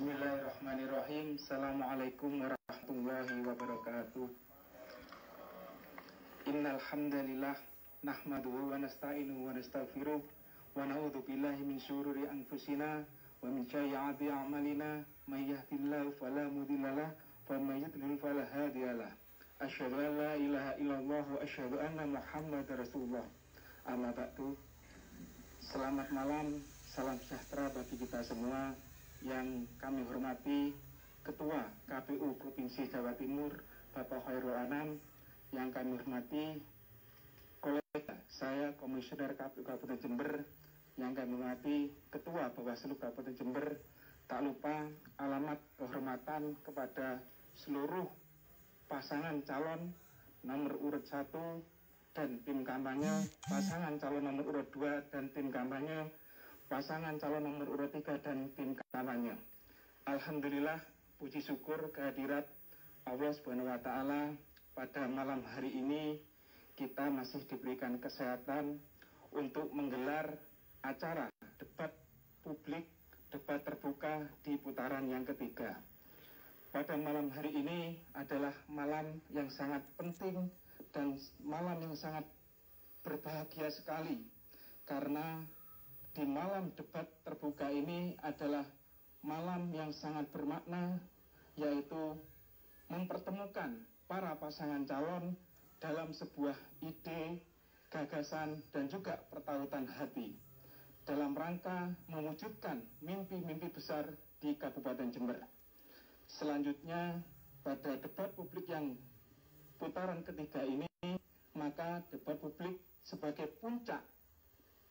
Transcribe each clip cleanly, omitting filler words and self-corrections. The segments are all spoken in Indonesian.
Bismillahirrahmanirrahim. Assalamualaikum warahmatullahi wabarakatuh. Innal hamdalillah nahmaduhu wa nasta'inuhu wa nastaghfiruh wa na'udzu billahi min syururi anfusina wa min sayyiati a'malina may yahdihillahu fala mudhillalah wa may yudlil fala hadiyalah. Asyhadu an la ilaha illallah wa asyhadu anna Muhammadar Rasulullah. Amma ba'du. Selamat malam, salam sejahtera bagi kita semua. Yang kami hormati Ketua KPU Provinsi Jawa Timur Bapak Khairul Anam, yang kami hormati kolega saya Komisioner KPU Kabupaten Jember, yang kami hormati Ketua Bawaslu Kabupaten Jember, tak lupa alamat kehormatan kepada seluruh pasangan calon nomor urut 1 dan tim kampanye, pasangan calon nomor urut 2 dan tim kampanye, pasangan calon nomor urut 3 dan tim kampanye. Alhamdulillah, puji syukur kehadirat Allah Subhanahu wa Ta'ala, pada malam hari ini kita masih diberikan kesehatan untuk menggelar acara debat publik, debat terbuka di putaran yang ketiga. Pada malam hari ini adalah malam yang sangat penting dan malam yang sangat berbahagia sekali, karena di malam debat terbuka ini adalah malam yang sangat bermakna, yaitu mempertemukan para pasangan calon dalam sebuah ide, gagasan, dan juga pertautan hati dalam rangka mewujudkan mimpi-mimpi besar di Kabupaten Jember. Selanjutnya, pada debat publik yang putaran ketiga ini, maka debat publik sebagai puncak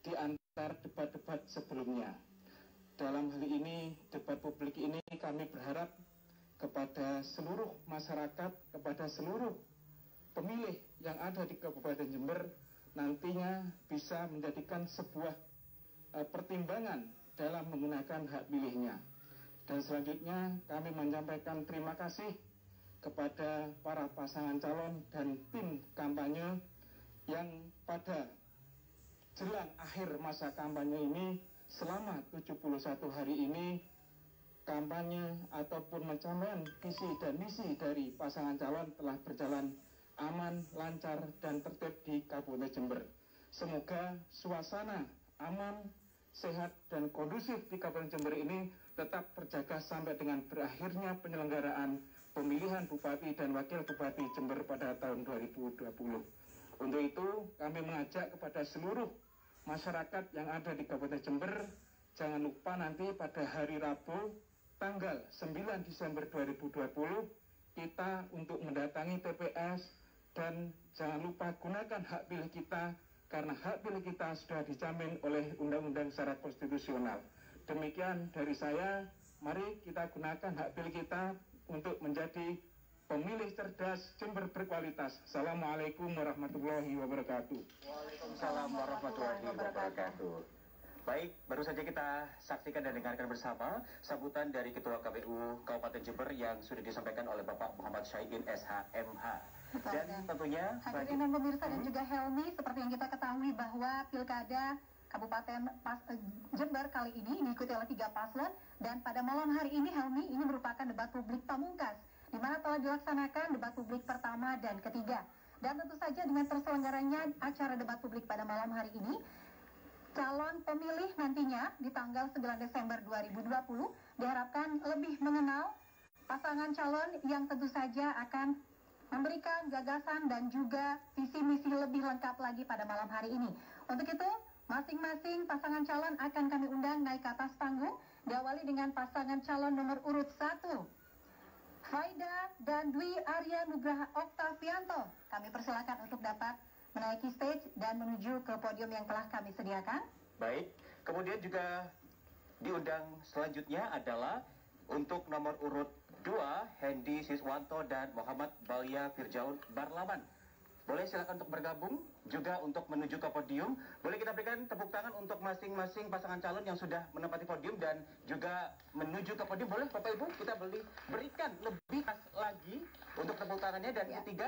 di antara debat-debat sebelumnya. Dalam hal ini, debat publik ini kami berharap kepada seluruh masyarakat, kepada seluruh pemilih yang ada di Kabupaten Jember, nantinya bisa menjadikan sebuah pertimbangan dalam menggunakan hak pilihnya. Dan selanjutnya kami menyampaikan terima kasih kepada para pasangan calon dan tim kampanye yang pada jelang akhir masa kampanye ini, selama 71 hari ini, kampanye ataupun pencapaian visi dan misi dari pasangan calon telah berjalan aman, lancar, dan tertib di Kabupaten Jember. Semoga suasana aman, sehat, dan kondusif di Kabupaten Jember ini tetap terjaga sampai dengan berakhirnya penyelenggaraan pemilihan Bupati dan Wakil Bupati Jember pada tahun 2020. Untuk itu, kami mengajak kepada seluruh masyarakat yang ada di Kabupaten Jember, jangan lupa nanti pada hari Rabu, tanggal 9 Desember 2020, kita untuk mendatangi TPS, dan jangan lupa gunakan hak pilih kita, karena hak pilih kita sudah dijamin oleh undang-undang secara konstitusional. Demikian dari saya, mari kita gunakan hak pilih kita untuk menjadi pemilih cerdas Jember berkualitas. Assalamualaikum warahmatullahi wabarakatuh. Waalaikumsalam warahmatullahi wabarakatuh. Baik, baru saja kita saksikan dan dengarkan bersama sambutan dari Ketua KPU Kabupaten Jember yang sudah disampaikan oleh Bapak Muhammad Syai'in SHMH. Betul, dan tentunya hadirin dan pemirsa dan juga Helmi, seperti yang kita ketahui bahwa Pilkada Kabupaten Jember kali ini diikuti oleh 3 paslon, dan pada malam hari ini Helmi, ini merupakan debat publik pamungkas di mana telah dilaksanakan debat publik pertama dan ketiga. Dan tentu saja dengan terselenggaranya acara debat publik pada malam hari ini, calon pemilih nantinya di tanggal 9 Desember 2020 diharapkan lebih mengenal pasangan calon yang tentu saja akan memberikan gagasan dan juga visi misi lebih lengkap lagi pada malam hari ini. Untuk itu, masing-masing pasangan calon akan kami undang naik ke atas panggung, diawali dengan pasangan calon nomor urut 1. Faida dan Dwi Arya Nugraha Oktavianto, kami persilakan untuk dapat menaiki stage dan menuju ke podium yang telah kami sediakan. baik, kemudian juga diundang selanjutnya adalah untuk nomor urut 2, Hendy Siswanto dan Muhammad Balya Firjaun Barlaman. Boleh silakan untuk bergabung juga untuk menuju ke podium. Boleh kita berikan tepuk tangan untuk masing-masing pasangan calon yang sudah menempati podium dan juga menuju ke podium. Boleh Bapak Ibu kita berikan lebih khas lagi untuk tepuk tangannya. Dan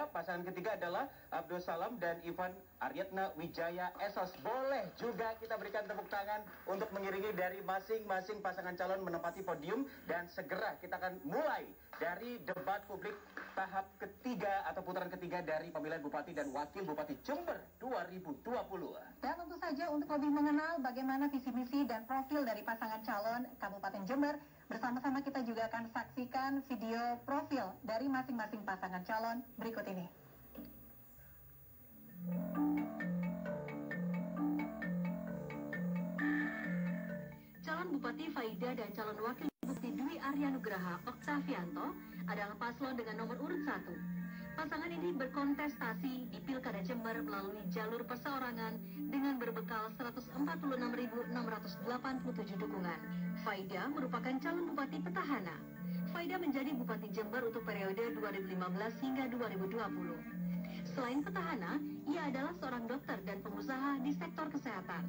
pasangan ketiga adalah Abdul Salam dan Ivan Aryatna Wijaya Esos. Boleh juga kita berikan tepuk tangan untuk mengiringi dari masing-masing pasangan calon menempati podium. Dan segera kita akan mulai dari debat publik tahap ketiga atau putaran ketiga dari pemilihan Bupati dan Wakil Bupati Jember 2020. Dan tentu saja untuk lebih mengenal bagaimana visi misi dan profil dari pasangan calon Kabupaten Jember, bersama-sama kita juga akan saksikan video profil dari masing-masing pasangan calon berikut ini. Calon Bupati Faida dan calon Wakil Bupati Dwi Aryanugraha Oktavianto adalah paslon dengan nomor urut 1. Pasangan ini berkontestasi di Pilkada Jember melalui jalur perseorangan dengan berbekal 146.687 dukungan. Faida merupakan calon bupati petahana. Faida menjadi Bupati Jember untuk periode 2015 hingga 2020. Selain petahana, ia adalah seorang dokter dan pengusaha di sektor kesehatan.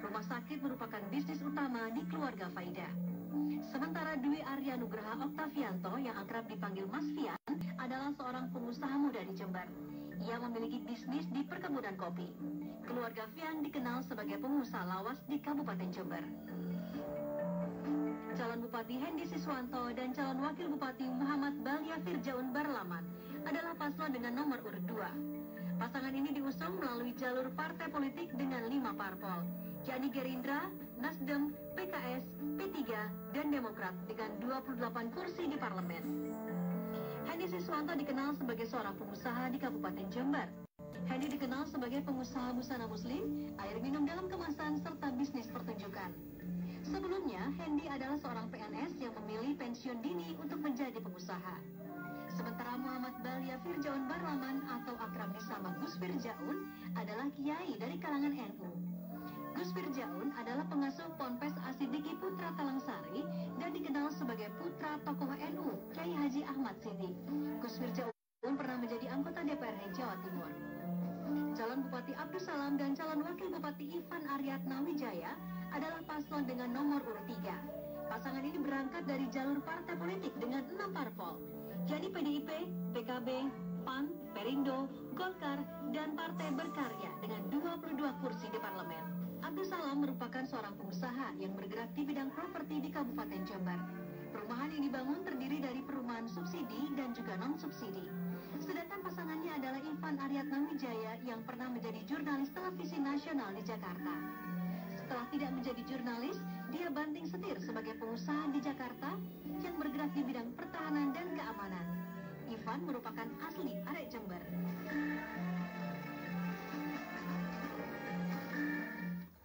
Rumah sakit merupakan bisnis utama di keluarga Faida. Sementara Dwi Aryanugraha Oktavianto yang akrab dipanggil Mas Fian adalah seorang pengusaha muda di Jember. Ia memiliki bisnis di perkebunan kopi. Keluarga Fian dikenal sebagai pengusaha lawas di Kabupaten Jember. Calon Bupati Hendi Siswanto dan calon Wakil Bupati Muhammad Balia Firjaun Barlaman adalah paslon dengan nomor urut 2. Pasangan ini diusung melalui jalur partai politik dengan 5 parpol, yakni Gerindra, Nasdem, PKS, P3, dan Demokrat dengan 28 kursi di parlemen. Hendi Siswanto dikenal sebagai seorang pengusaha di Kabupaten Jember. Hendi dikenal sebagai pengusaha busana muslim, air minum dalam kemasan, serta bisnis pertunjukan. Sebelumnya, Hendi adalah seorang PNS yang memilih pensiun dini untuk menjadi pengusaha. Sementara Muhammad Balia Firjaun Barlaman atau akrab disama Gus Firjaun adalah kiai dari kalangan NU. Gus Firjaun adalah pengasuh Ponpes Asidiki Putra Talangsari dan dikenal sebagai putra tokoh NU, Kiai Haji Ahmad Siddiq. Gus Firjaun pernah menjadi anggota DPRD Jawa Timur. Calon Bupati Abdul Salam dan calon Wakil Bupati Ivan Aryatna Wijaya adalah paslon dengan nomor urut 3. Pasangan ini berangkat dari jalur partai politik dengan 6 parpol, yakni PDIP, PKB, PAN, Perindo, Golkar, dan Partai Berkarya dengan 22 kursi di parlemen. Abdul Salam merupakan seorang pengusaha yang bergerak di bidang properti di Kabupaten Jember. Perumahan yang dibangun terdiri dari perumahan subsidi dan juga non-subsidi. Sedangkan pasangannya adalah Ivan Aryatna Wijaya yang pernah menjadi jurnalis televisi nasional di Jakarta. Setelah tidak menjadi jurnalis, dia banting setir sebagai pengusaha di Jakarta yang bergerak di bidang pertahanan dan keamanan. Ivan merupakan asli arek Jember.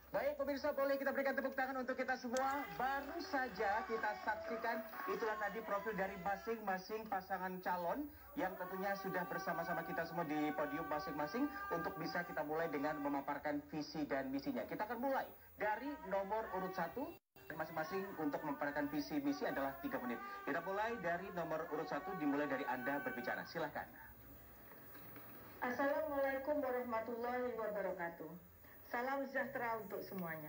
Baik pemirsa, boleh kita berikan tepuk tangan untuk kita semua. Baru saja kita saksikan, itulah tadi profil dari masing-masing pasangan calon yang tentunya sudah bersama-sama kita semua di podium masing-masing untuk bisa kita mulai dengan memaparkan visi dan misinya. Kita akan mulai dari nomor urut 1. Masing-masing untuk memaparkan visi misi adalah 3 menit. Kita mulai dari nomor urut 1, dimulai dari Anda berbicara. Silahkan. Assalamualaikum warahmatullahi wabarakatuh. Salam sejahtera untuk semuanya.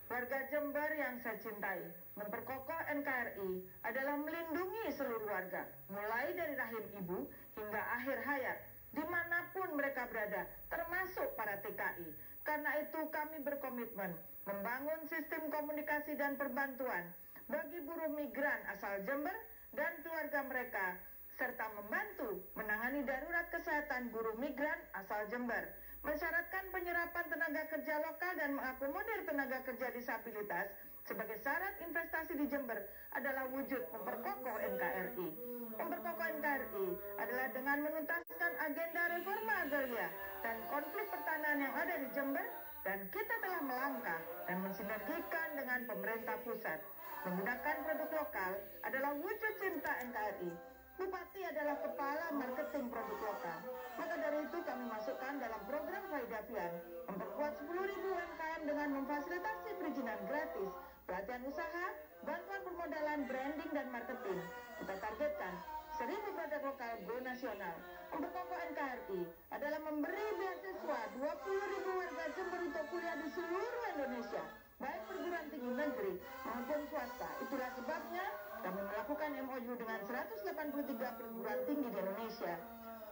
Warga Jember yang saya cintai, memperkokoh NKRI adalah melindungi seluruh warga, mulai dari rahim ibu hingga akhir hayat, dimanapun mereka berada, termasuk para TKI. Karena itu kami berkomitmen membangun sistem komunikasi dan perbantuan bagi buruh migran asal Jember dan keluarga mereka, serta membantu menangani darurat kesehatan buruh migran asal Jember. Mensyaratkan penyerapan tenaga kerja lokal dan mengakomodir tenaga kerja disabilitas sebagai syarat investasi di Jember adalah wujud memperkokoh NKRI. Memperkokoh NKRI adalah dengan menuntaskan agenda reforma agraria dan konflik pertanahan yang ada di Jember, dan kita telah melangkah dan mensinergikan dengan pemerintah pusat. Menggunakan produk lokal adalah wujud cinta NKRI. Bupati adalah kepala marketing produk lokal. Maka dari itu kami masukkan dalam program Faida Pian, memperkuat 10.000 UMKM dengan memfasilitasi perizinan gratis, pelatihan usaha, bantuan permodalan, branding, dan marketing. Kita targetkan 1000 produk lokal go nasional. Memperkokoh NKRI adalah memberi beasiswa 20.000 warga Jember untuk kuliah di seluruh Indonesia, baik perguruan tinggi negeri maupun swasta. Itulah sebabnya kami melakukan MOU dengan 183 perguruan tinggi di Indonesia.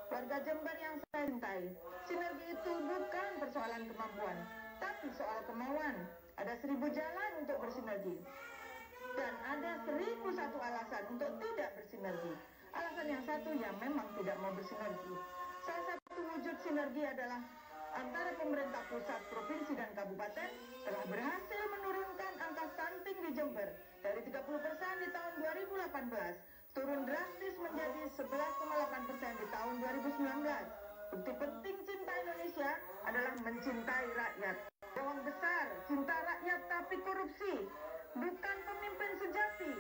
Warga Jember yang saya cintai, sinergi itu bukan persoalan kemampuan, tapi soal kemauan. Ada 1000 jalan untuk bersinergi, dan ada 1001 alasan untuk tidak bersinergi. Alasan yang satu yang memang tidak mau bersinergi. Salah satu wujud sinergi adalah antara pemerintah pusat, provinsi, dan kabupaten telah berhasil menurunkan angka stunting di Jember dari 30% di tahun 2018 turun drastis menjadi 11,8% di tahun 2019. Bukti penting cinta Indonesia adalah mencintai rakyat. Bohong besar, cinta rakyat tapi korupsi, bukan pemimpin sejati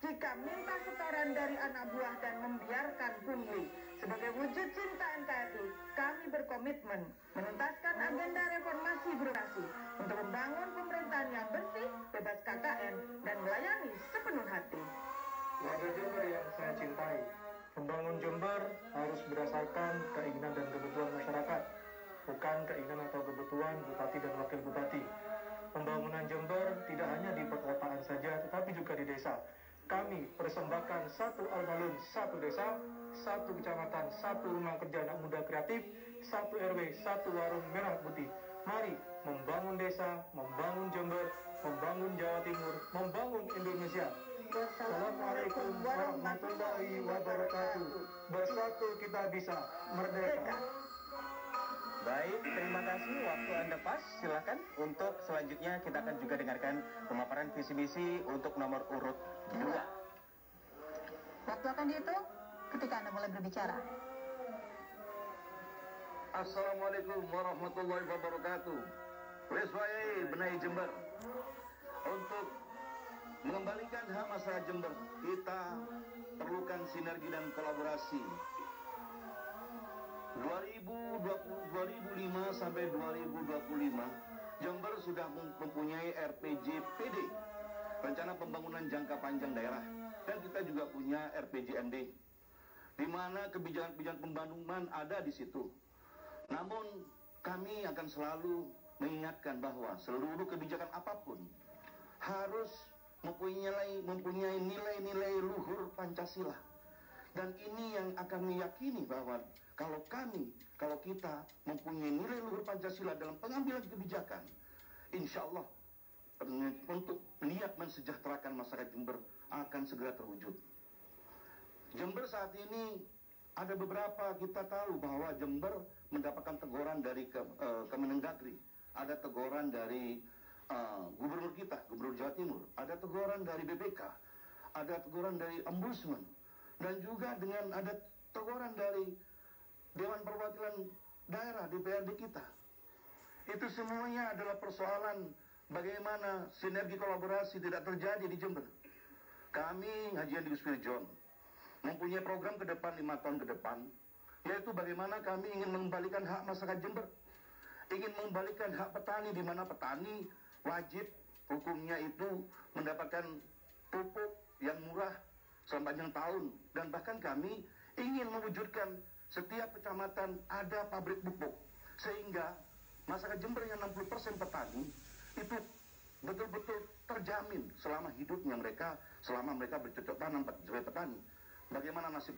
jika minta setoran dari anak buah dan membiarkan pungli. Sebagai wujud cinta NKRI, kami berkomitmen menuntaskan agenda reformasi birokrasi untuk membangun pemerintahan yang bersih, bebas KKN, dan melayani sepenuh hati. Warga Jember yang saya cintai, membangun Jember harus berdasarkan keinginan dan kebutuhan masyarakat, bukan keinginan atau kebutuhan bupati dan wakil bupati. Pembangunan Jember tidak hanya di perkotaan saja, tetapi juga di desa. Kami persembahkan satu alun-alun, satu desa, satu kecamatan, satu rumah kerja anak muda kreatif, satu RW, satu warung merah putih. Mari membangun desa, membangun Jember, membangun Jawa Timur, membangun Indonesia. Assalamualaikum warahmatullahi wabarakatuh. Bersatu kita bisa merdeka. Baik, terima kasih. Waktu Anda pas. Silakan untuk selanjutnya kita akan juga dengarkan pemaparan visi misi untuk nomor urut 2. Waktu akan dihitung ketika Anda mulai berbicara. Assalamualaikum warahmatullahi wabarakatuh. Weswayai Benahi Jember. Untuk mengembalikan hak masyarakat Jember, kita perlukan sinergi dan kolaborasi. 2005 sampai 2025, Jember sudah mempunyai RPJPD, Rencana Pembangunan Jangka Panjang Daerah, dan kita juga punya RPJMD, di mana kebijakan-kebijakan pembangunan ada di situ. Namun kami akan selalu mengingatkan bahwa seluruh kebijakan apapun harus mempunyai nilai-nilai luhur Pancasila. Dan ini yang akan meyakini bahwa kalau kita mempunyai nilai luhur Pancasila dalam pengambilan kebijakan, insya Allah untuk niat mensejahterakan masyarakat Jember akan segera terwujud. Jember saat ini ada beberapa, kita tahu bahwa Jember mendapatkan teguran dari Kemendagri, ada teguran dari gubernur kita, gubernur Jawa Timur, ada teguran dari BPK, ada teguran dari Ombudsman, dan juga dengan ada teguran dari Dewan Perwakilan Daerah, DPRD kita. Itu semuanya adalah persoalan bagaimana sinergi kolaborasi tidak terjadi di Jember. Kami Haji Gus Firjon mempunyai program ke depan 5 tahun ke depan, yaitu bagaimana kami ingin mengembalikan hak masyarakat Jember, ingin mengembalikan hak petani, di mana petani wajib hukumnya itu mendapatkan pupuk yang murah sepanjang tahun, dan bahkan kami ingin mewujudkan setiap kecamatan ada pabrik pupuk, sehingga masyarakat Jember yang 60% petani itu betul-betul terjamin selama hidupnya mereka, selama mereka bercocok tanam sebagai petani. Bagaimana nasib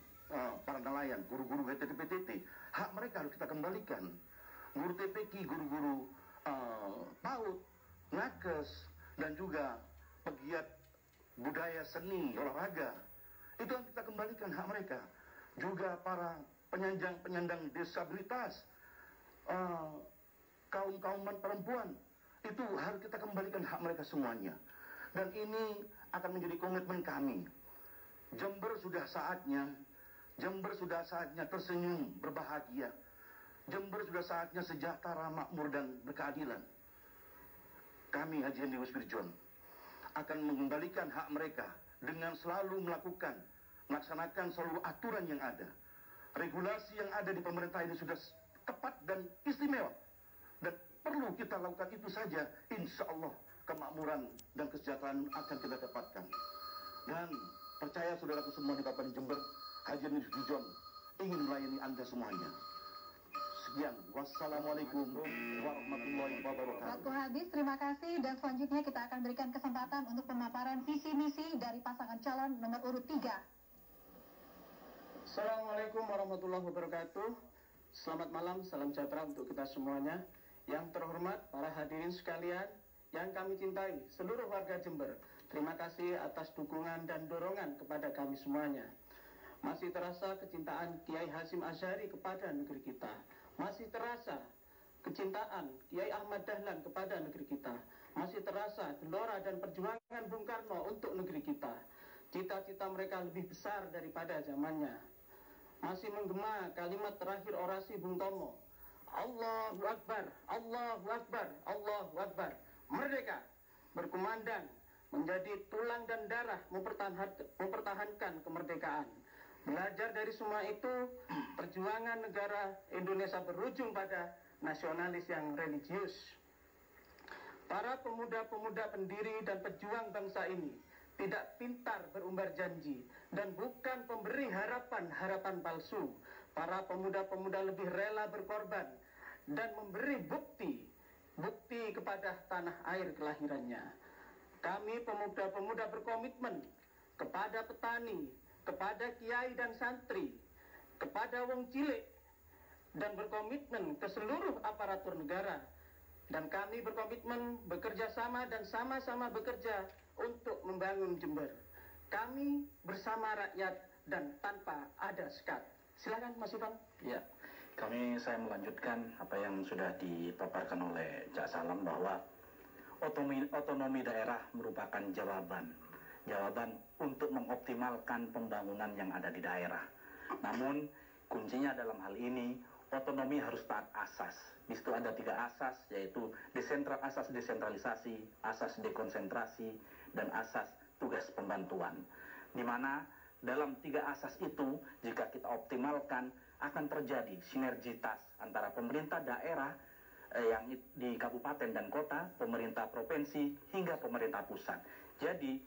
para nelayan, guru-guru PTT, hak mereka harus kita kembalikan. Guru TPQ, guru-guru PAUD, nakes, dan juga pegiat budaya, seni, olahraga, itu yang kita kembalikan hak mereka. Juga para penyandang disabilitas, kaum perempuan, itu harus kita kembalikan hak mereka semuanya. Dan ini akan menjadi komitmen kami. Jember sudah saatnya tersenyum, berbahagia. Jember sudah saatnya sejahtera, makmur, dan berkeadilan. Kami Haji Gus Firjon akan mengembalikan hak mereka dengan selalu melaksanakan seluruh aturan yang ada. Regulasi yang ada di pemerintah ini sudah tepat dan istimewa, dan perlu kita lakukan itu saja. Insya Allah kemakmuran dan kesejahteraan akan kita dapatkan. Dan percaya saudaraku semua di Kabupaten Jember, kajian Fusion ingin melayani Anda semuanya. Sekian, wassalamualaikum warahmatullahi wabarakatuh. Waktu habis, terima kasih. Dan selanjutnya kita akan berikan kesempatan untuk pemaparan visi misi dari pasangan calon nomor urut 3. Assalamualaikum warahmatullahi wabarakatuh. Selamat malam, salam sejahtera untuk kita semuanya. Yang terhormat para hadirin sekalian yang kami cintai, seluruh warga Jember, terima kasih atas dukungan dan dorongan kepada kami semuanya. Masih terasa kecintaan Kiai Hasyim Asy'ari kepada negeri kita. Masih terasa kecintaan Kiai Ahmad Dahlan kepada negeri kita. Masih terasa gelora dan perjuangan Bung Karno untuk negeri kita. Cita-cita mereka lebih besar daripada zamannya. Masih menggema kalimat terakhir orasi Bung Tomo. Allahu Akbar, Allahu Akbar, Allahu Akbar. Merdeka berkumandang menjadi tulang dan darah mempertahankan kemerdekaan. Belajar dari semua itu, perjuangan negara Indonesia berujung pada nasionalis yang religius. Para pemuda-pemuda pendiri dan pejuang bangsa ini tidak pintar berumbar janji dan bukan pemberi harapan-harapan palsu. Para pemuda-pemuda lebih rela berkorban dan memberi bukti kepada tanah air kelahirannya. Kami pemuda-pemuda berkomitmen kepada petani, kepada kiai dan santri, kepada wong cilik, dan berkomitmen ke seluruh aparatur negara. Dan kami berkomitmen bekerja sama dan sama-sama bekerja untuk membangun Jember. Kami bersama rakyat dan tanpa ada sekat. Silakan Mas Ivan. Ya, saya melanjutkan apa yang sudah dipaparkan oleh Cak Salam bahwa otonomi daerah merupakan jawaban untuk mengoptimalkan pembangunan yang ada di daerah. Namun kuncinya dalam hal ini otonomi harus taat asas. Di situ ada 3 asas, yaitu asas desentralisasi, asas dekonsentrasi, dan asas tugas pembantuan. Di mana dalam 3 asas itu jika kita optimalkan akan terjadi sinergitas antara pemerintah daerah yang di kabupaten dan kota, pemerintah provinsi hingga pemerintah pusat. Jadi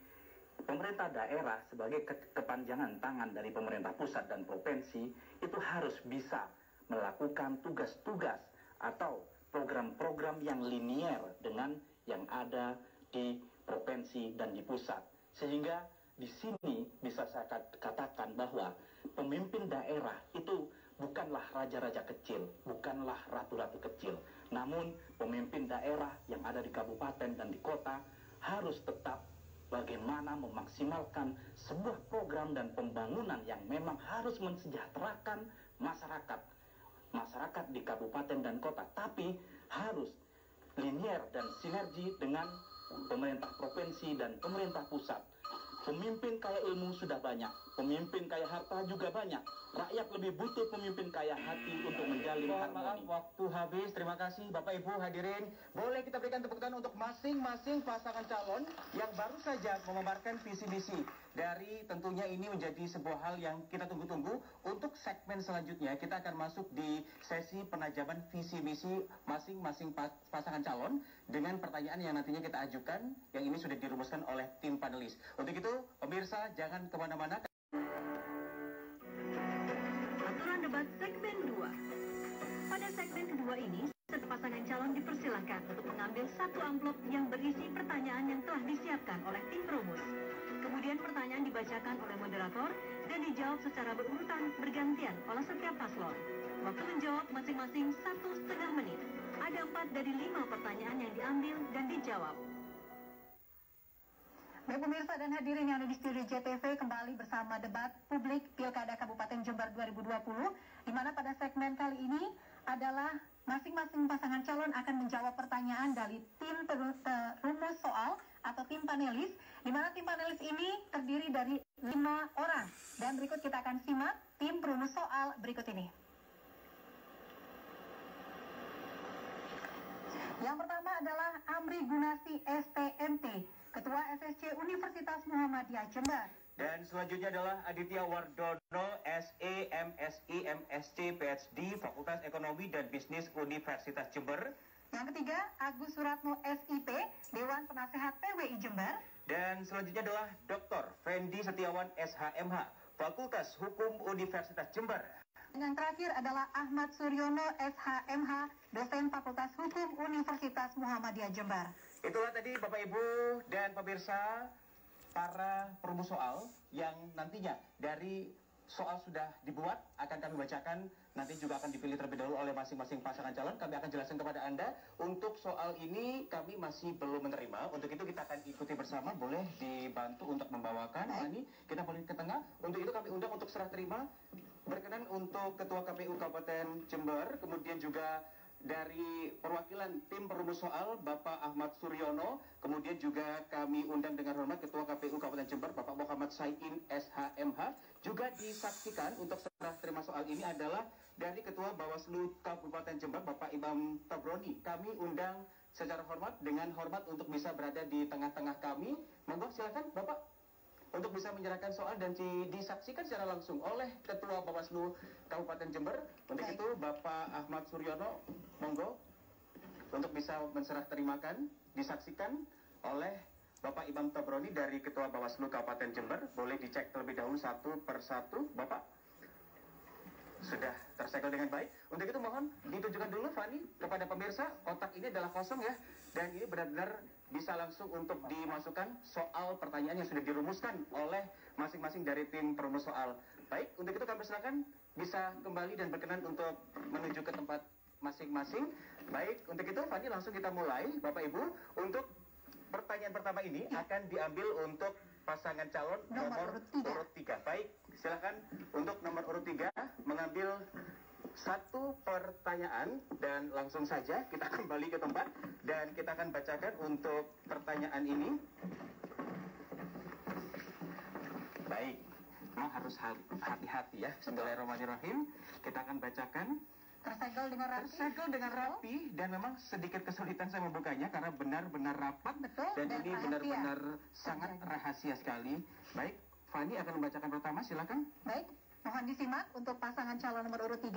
pemerintah daerah sebagai kepanjangan tangan dari pemerintah pusat dan provinsi itu harus bisa melakukan tugas-tugas atau program-program yang linier dengan yang ada di provinsi dan di pusat. Sehingga di sini bisa saya katakan bahwa pemimpin daerah itu bukanlah raja-raja kecil, bukanlah ratu-ratu kecil. Namun pemimpin daerah yang ada di kabupaten dan di kota harus tetap bagaimana memaksimalkan sebuah program dan pembangunan yang memang harus mensejahterakan masyarakat di kabupaten dan kota, tapi harus linier dan sinergi dengan pemerintah provinsi dan pemerintah pusat. Pemimpin kaya ilmu sudah banyak, pemimpin kaya harta juga banyak. Rakyat lebih butuh pemimpin kaya hati untuk menjalin harmoni. Maaf, waktu habis. Terima kasih Bapak Ibu hadirin. Boleh kita berikan tepuk tangan untuk masing-masing pasangan calon yang baru saja memaparkan visi misi. Dari tentunya ini menjadi sebuah hal yang kita tunggu-tunggu. Untuk segmen selanjutnya kita akan masuk di sesi penajaman visi misi masing-masing pasangan calon dengan pertanyaan yang nantinya kita ajukan, yang ini sudah dirumuskan oleh tim panelis. Untuk itu pemirsa jangan kemana-mana. Aturan debat segmen 2. Pada segmen kedua ini, pasangan calon dipersilahkan untuk mengambil 1 amplop yang berisi pertanyaan yang telah disiapkan oleh tim perumus. Kemudian pertanyaan dibacakan oleh moderator dan dijawab secara berurutan bergantian oleh setiap paslon. Waktu menjawab masing-masing 1,5 menit. Ada 4 dari 5 pertanyaan yang diambil dan dijawab. Baik pemirsa dan hadirin yang ada di studio JTV, kembali bersama debat publik Pilkada Kabupaten Jember 2020, di mana pada segmen kali ini adalah masing-masing pasangan calon akan menjawab pertanyaan dari tim perumus soal atau tim panelis, di mana tim panelis ini terdiri dari 5 orang. Dan berikut kita akan simak tim perumus soal berikut ini. Yang pertama adalah Amri Gunasi STMT, Ketua SSC Universitas Muhammadiyah Jember. Dan selanjutnya adalah Aditya Wardono, SE, MSI, MSc, PhD, Fakultas Ekonomi dan Bisnis Universitas Jember. Yang ketiga, Agus Suratno SIP, Dewan Penasehat PWI Jember. Dan selanjutnya adalah Dr. Fendi Setiawan, SHMH, Fakultas Hukum Universitas Jember. Yang terakhir adalah Ahmad Suryono, SHMH, dosen Fakultas Hukum Universitas Muhammadiyah Jember. Itulah tadi Bapak Ibu dan pemirsa para perumus soal yang nantinya dari soal sudah dibuat akan kami bacakan, nanti juga akan dipilih terlebih dahulu oleh masing-masing pasangan calon. Kami akan jelaskan kepada Anda. Untuk soal ini kami masih belum menerima. Untuk itu kita akan ikuti bersama. Boleh dibantu untuk membawakan. Ini kita boleh ke tengah. Untuk itu kami undang untuk serah terima. Berkenan untuk Ketua KPU Kabupaten Jember, kemudian juga dari perwakilan tim perumus soal Bapak Ahmad Suryono, kemudian juga kami undang dengan hormat Ketua KPU Kabupaten Jember Bapak Muhammad Syaiin SHMH. Juga disaksikan untuk serah terima soal ini adalah dari Ketua Bawaslu Kabupaten Jember Bapak Imam Tabroni. Kami undang secara hormat dengan hormat untuk bisa berada di tengah-tengah kami. Monggo silakan Bapak untuk bisa menyerahkan soal dan disaksikan secara langsung oleh Ketua Bawaslu Kabupaten Jember. Untuk itu Bapak Ahmad Suryono, monggo untuk bisa menserah terimakan, disaksikan oleh Bapak Imam Tabroni dari Ketua Bawaslu Kabupaten Jember. Boleh dicek terlebih dahulu satu persatu, Bapak. Sudah tersegel dengan baik. Untuk itu mohon ditunjukkan dulu Fani kepada pemirsa, kotak ini adalah kosong ya, dan ini benar-benar bisa langsung untuk dimasukkan soal pertanyaan yang sudah dirumuskan oleh masing-masing dari tim perumus soal. Baik, untuk itu kami persilakan bisa kembali dan berkenan untuk menuju ke tempat masing-masing. Baik, untuk itu Fani langsung kita mulai, Bapak Ibu. Untuk pertanyaan pertama ini akan diambil untuk pasangan calon nomor urut 3. Baik, silakan untuk nomor urut 3 mengambil satu pertanyaan dan langsung saja kita kembali ke tempat dan kita akan bacakan untuk pertanyaan ini. Baik, memang harus hati-hati ya. Bismillahirrahmanirrahim. Kita akan bacakan. Tersegel dengan rapi dan memang sedikit kesulitan saya membukanya karena benar-benar rapat. Betul, dan ini rahasia. benar-benar sangat rahasia sekali. Baik, Fani akan membacakan pertama, silakan. Baik, mohon disimak untuk pasangan calon nomor urut 3.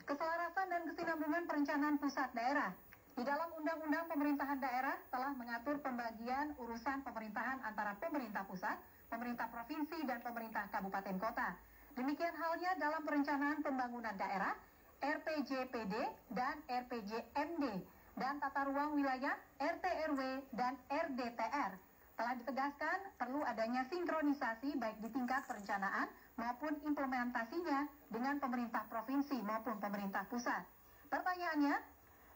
Keselarasan dan kesinambungan perencanaan pusat daerah. Di dalam Undang-Undang Pemerintahan Daerah telah mengatur pembagian urusan pemerintahan antara pemerintah pusat, pemerintah provinsi, dan pemerintah kabupaten kota. Demikian halnya dalam perencanaan pembangunan daerah, RPJPD dan RPJMD, dan tata ruang wilayah, RT/RW, dan RDTR. Telah ditegaskan perlu adanya sinkronisasi baik di tingkat perencanaan maupun implementasinya dengan pemerintah provinsi maupun pemerintah pusat. Pertanyaannya,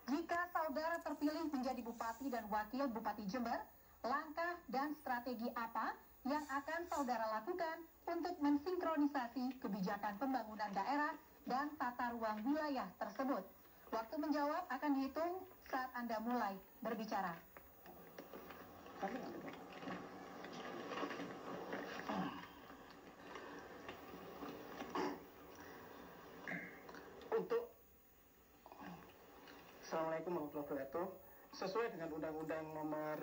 jika saudara terpilih menjadi Bupati dan Wakil Bupati Jember, langkah dan strategi apa yang akan saudara lakukan untuk mensinkronisasi kebijakan pembangunan daerah dan tata ruang wilayah tersebut? Waktu menjawab akan dihitung saat Anda mulai berbicara. Untuk Assalamualaikum warahmatullahi wabarakatuh. Sesuai dengan Undang-Undang Nomor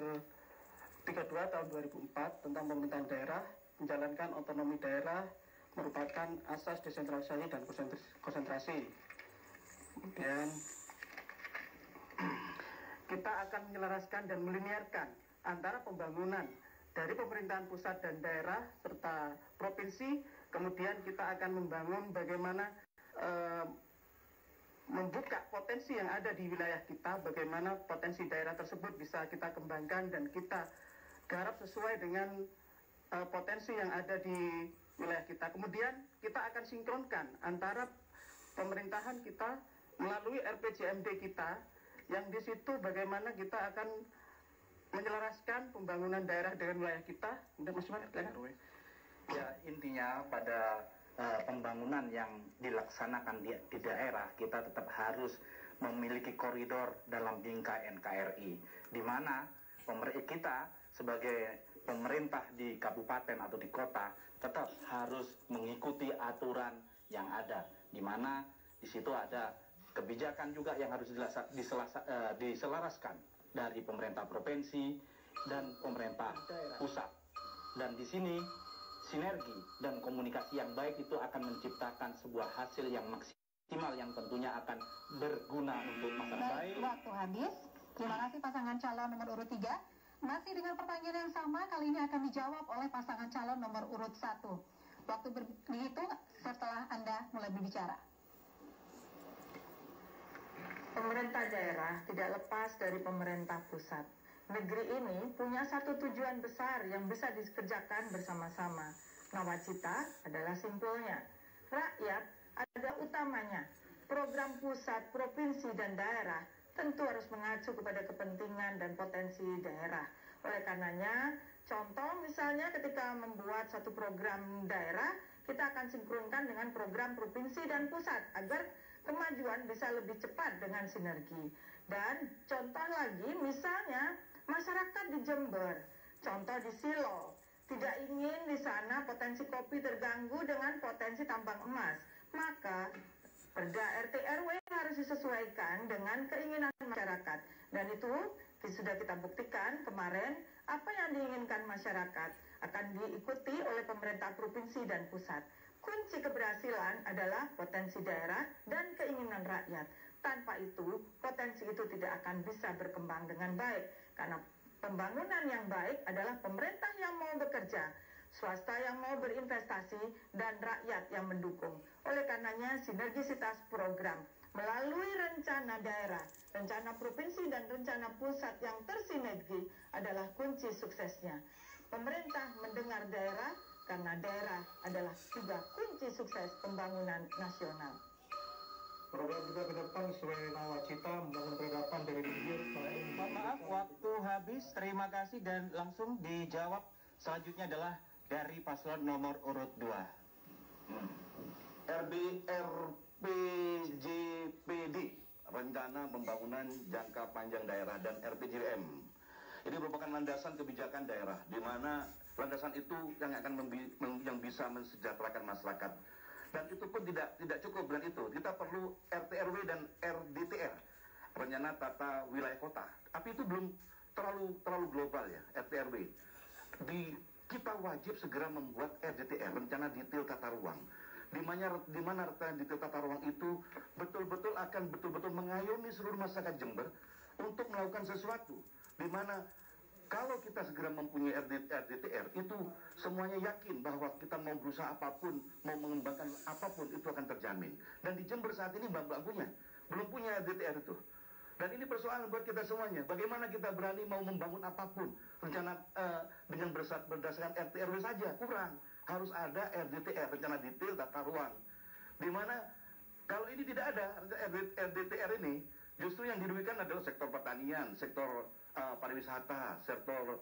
32 Tahun 2004 tentang Pemerintahan Daerah, menjalankan otonomi daerah merupakan asas desentralisasi dan konsentrasi. Kemudian kita akan menyelaraskan dan melinearkan antara pembangunan dari pemerintahan pusat dan daerah serta provinsi. Kemudian kita akan membangun bagaimana membuka potensi yang ada di wilayah kita, bagaimana potensi daerah tersebut bisa kita kembangkan dan kita garap sesuai dengan potensi yang ada di wilayah kita. Kemudian kita akan sinkronkan antara pemerintahan kita melalui RPJMD kita, yang di situ bagaimana kita akan menyelaraskan pembangunan daerah dengan wilayah kita. Ya, intinya pada pembangunan yang dilaksanakan di daerah, kita tetap harus memiliki koridor dalam bingkai NKRI, di mana kita sebagai pemerintah di kabupaten atau di kota tetap harus mengikuti aturan yang ada, di mana di situ ada kebijakan juga yang harus diselaraskan dari pemerintah provinsi dan pemerintah pusat. Dan di sini sinergi dan komunikasi yang baik itu akan menciptakan sebuah hasil yang maksimal yang tentunya akan berguna untuk masyarakat. Baik, waktu habis. Terima kasih pasangan calon nomor urut 3. Masih dengan pertanyaan yang sama, kali ini akan dijawab oleh pasangan calon nomor urut 1. Waktu dihitung setelah Anda mulai berbicara. Pemerintah daerah tidak lepas dari pemerintah pusat. Negeri ini punya satu tujuan besar yang bisa dikerjakan bersama-sama. Nawacita adalah simpulnya. Rakyat adalah utamanya. Program pusat, provinsi, dan daerah tentu harus mengacu kepada kepentingan dan potensi daerah. Oleh karenanya, contoh misalnya ketika membuat satu program daerah, kita akan sinkronkan dengan program provinsi dan pusat agar kemajuan bisa lebih cepat dengan sinergi. Dan contoh lagi, misalnya masyarakat di Jember, contoh di Silo, tidak ingin di sana potensi kopi terganggu dengan potensi tambang emas. Maka Perda RT RW harus disesuaikan dengan keinginan masyarakat. Dan itu sudah kita buktikan kemarin, apa yang diinginkan masyarakat akan diikuti oleh pemerintah provinsi dan pusat. Kunci keberhasilan adalah potensi daerah dan keinginan rakyat. Tanpa itu, potensi itu tidak akan bisa berkembang dengan baik. Karena pembangunan yang baik adalah pemerintah yang mau bekerja, swasta yang mau berinvestasi, dan rakyat yang mendukung. Oleh karenanya, sinergisitas program melalui rencana daerah, rencana provinsi, dan rencana pusat yang tersinergi adalah kunci suksesnya. Pemerintah mendengar daerah, karena daerah adalah juga kunci sukses pembangunan nasional. Program juga ke depan sesuai nawacita membangun peradaban dari bibir. Maaf, waktu habis. Terima kasih dan langsung dijawab. Selanjutnya adalah dari paslon nomor urut 2. RPJPD, Rencana Pembangunan Jangka Panjang Daerah, dan RPJM. Ini merupakan landasan kebijakan daerah, di mana landasan itu yang akan yang bisa mensejahterakan masyarakat. Dan itu pun tidak cukup dengan itu. Kita perlu RT RW dan RDTR, Rencana Tata Wilayah Kota. Tapi itu belum terlalu global ya, RT RW. Kita wajib segera membuat RDTR, Rencana Detail Tata Ruang. Di mana rencana detail tata ruang itu betul-betul akan mengayomi seluruh masyarakat Jember untuk melakukan sesuatu. Di mana kalau kita segera mempunyai RDTR, itu semuanya yakin bahwa kita mau berusaha apapun, mau mengembangkan apapun, itu akan terjamin. Dan di Jember saat ini belum punya RDTR itu. Dan ini persoalan buat kita semuanya. Bagaimana kita berani mau membangun apapun, rencana dengan berdasarkan RT RW saja, kurang. Harus ada RDTR, Rencana Detail Tata Ruang. Di mana kalau ini tidak ada RDTR ini, justru yang dirugikan adalah sektor pertanian, sektor pariwisata, sektor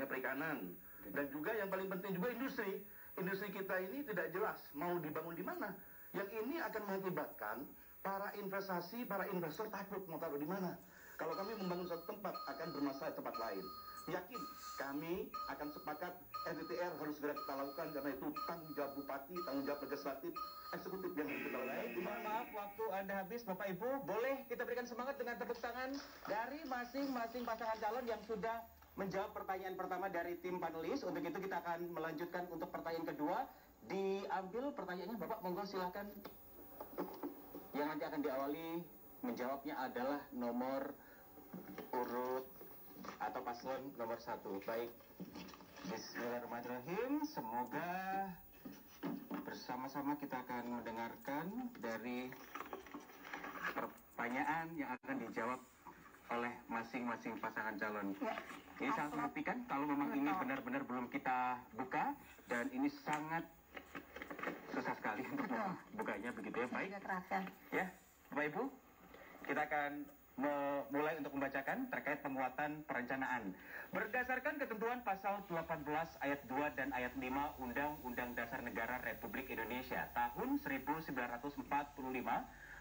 perikanan, dan juga yang paling penting juga industri. Industri kita ini tidak jelas mau dibangun di mana. Yang ini akan mengakibatkan para investor takut mau taruh di mana. Kalau kami membangun satu tempat akan bermasalah tempat lain. Yakin kami akan sepakat RDTR harus segera kita lakukan, karena itu tanggung jawab bupati, tanggung jawab legislatif, eksekutif yang harus kita lakukan. Maaf, waktu Anda habis, Bapak Ibu. Boleh kita berikan semangat dengan tepuk tangan dari masing-masing pasangan calon yang sudah menjawab pertanyaan pertama dari tim panelis. Untuk itu kita akan melanjutkan untuk pertanyaan kedua. Diambil pertanyaannya, Bapak, monggo silakan. Yang nanti akan diawali menjawabnya adalah nomor urut atau paslon nomor 1. Baik, bismillahirrahmanirrahim. Semoga bersama-sama kita akan mendengarkan dari pertanyaan yang akan dijawab oleh masing-masing pasangan calon. Ini sangat menghatikan kalau memang ini benar-benar belum kita buka, dan ini sangat susah sekali untuk membukanya, begitu ya. Baik, ya Bapak Ibu, kita akan mulai untuk membacakan terkait penguatan perencanaan. Berdasarkan ketentuan pasal 18 ayat 2 dan ayat 5 Undang-Undang Dasar Negara Republik Indonesia tahun 1945,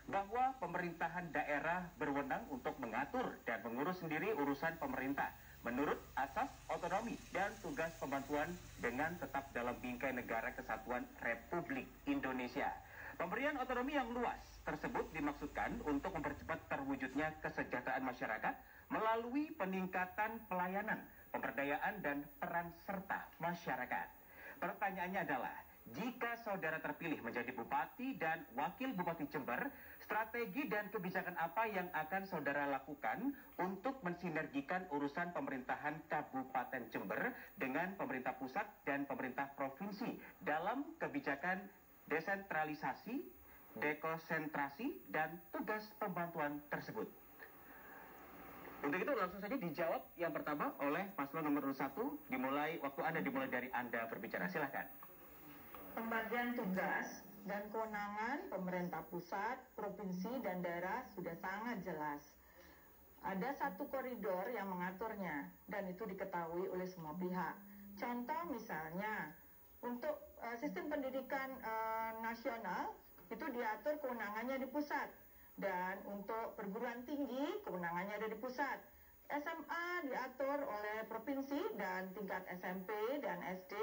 bahwa pemerintahan daerah berwenang untuk mengatur dan mengurus sendiri urusan pemerintah menurut asas otonomi dan tugas pembantuan dengan tetap dalam bingkai negara kesatuan Republik Indonesia. Pemberian otonomi yang luas tersebut dimaksudkan untuk mempercepat terwujudnya kesejahteraan masyarakat melalui peningkatan pelayanan, pemberdayaan, dan peran serta masyarakat. Pertanyaannya adalah, jika saudara terpilih menjadi Bupati dan Wakil Bupati Jember, strategi dan kebijakan apa yang akan saudara lakukan untuk mensinergikan urusan pemerintahan Kabupaten Jember dengan pemerintah pusat dan pemerintah provinsi dalam kebijakan desentralisasi, dekonsentrasi, dan tugas pembantuan tersebut? Untuk itu langsung saja dijawab yang pertama oleh paslon nomor 1, waktu Anda dimulai dari Anda berbicara, silakan. Pembagian tugas dan kewenangan pemerintah pusat, provinsi, dan daerah sudah sangat jelas. Ada satu koridor yang mengaturnya, dan itu diketahui oleh semua pihak. Contoh misalnya, untuk sistem pendidikan nasional, itu diatur kewenangannya di pusat. Dan untuk perguruan tinggi, kewenangannya ada di pusat. SMA diatur oleh provinsi dan tingkat SMP dan SD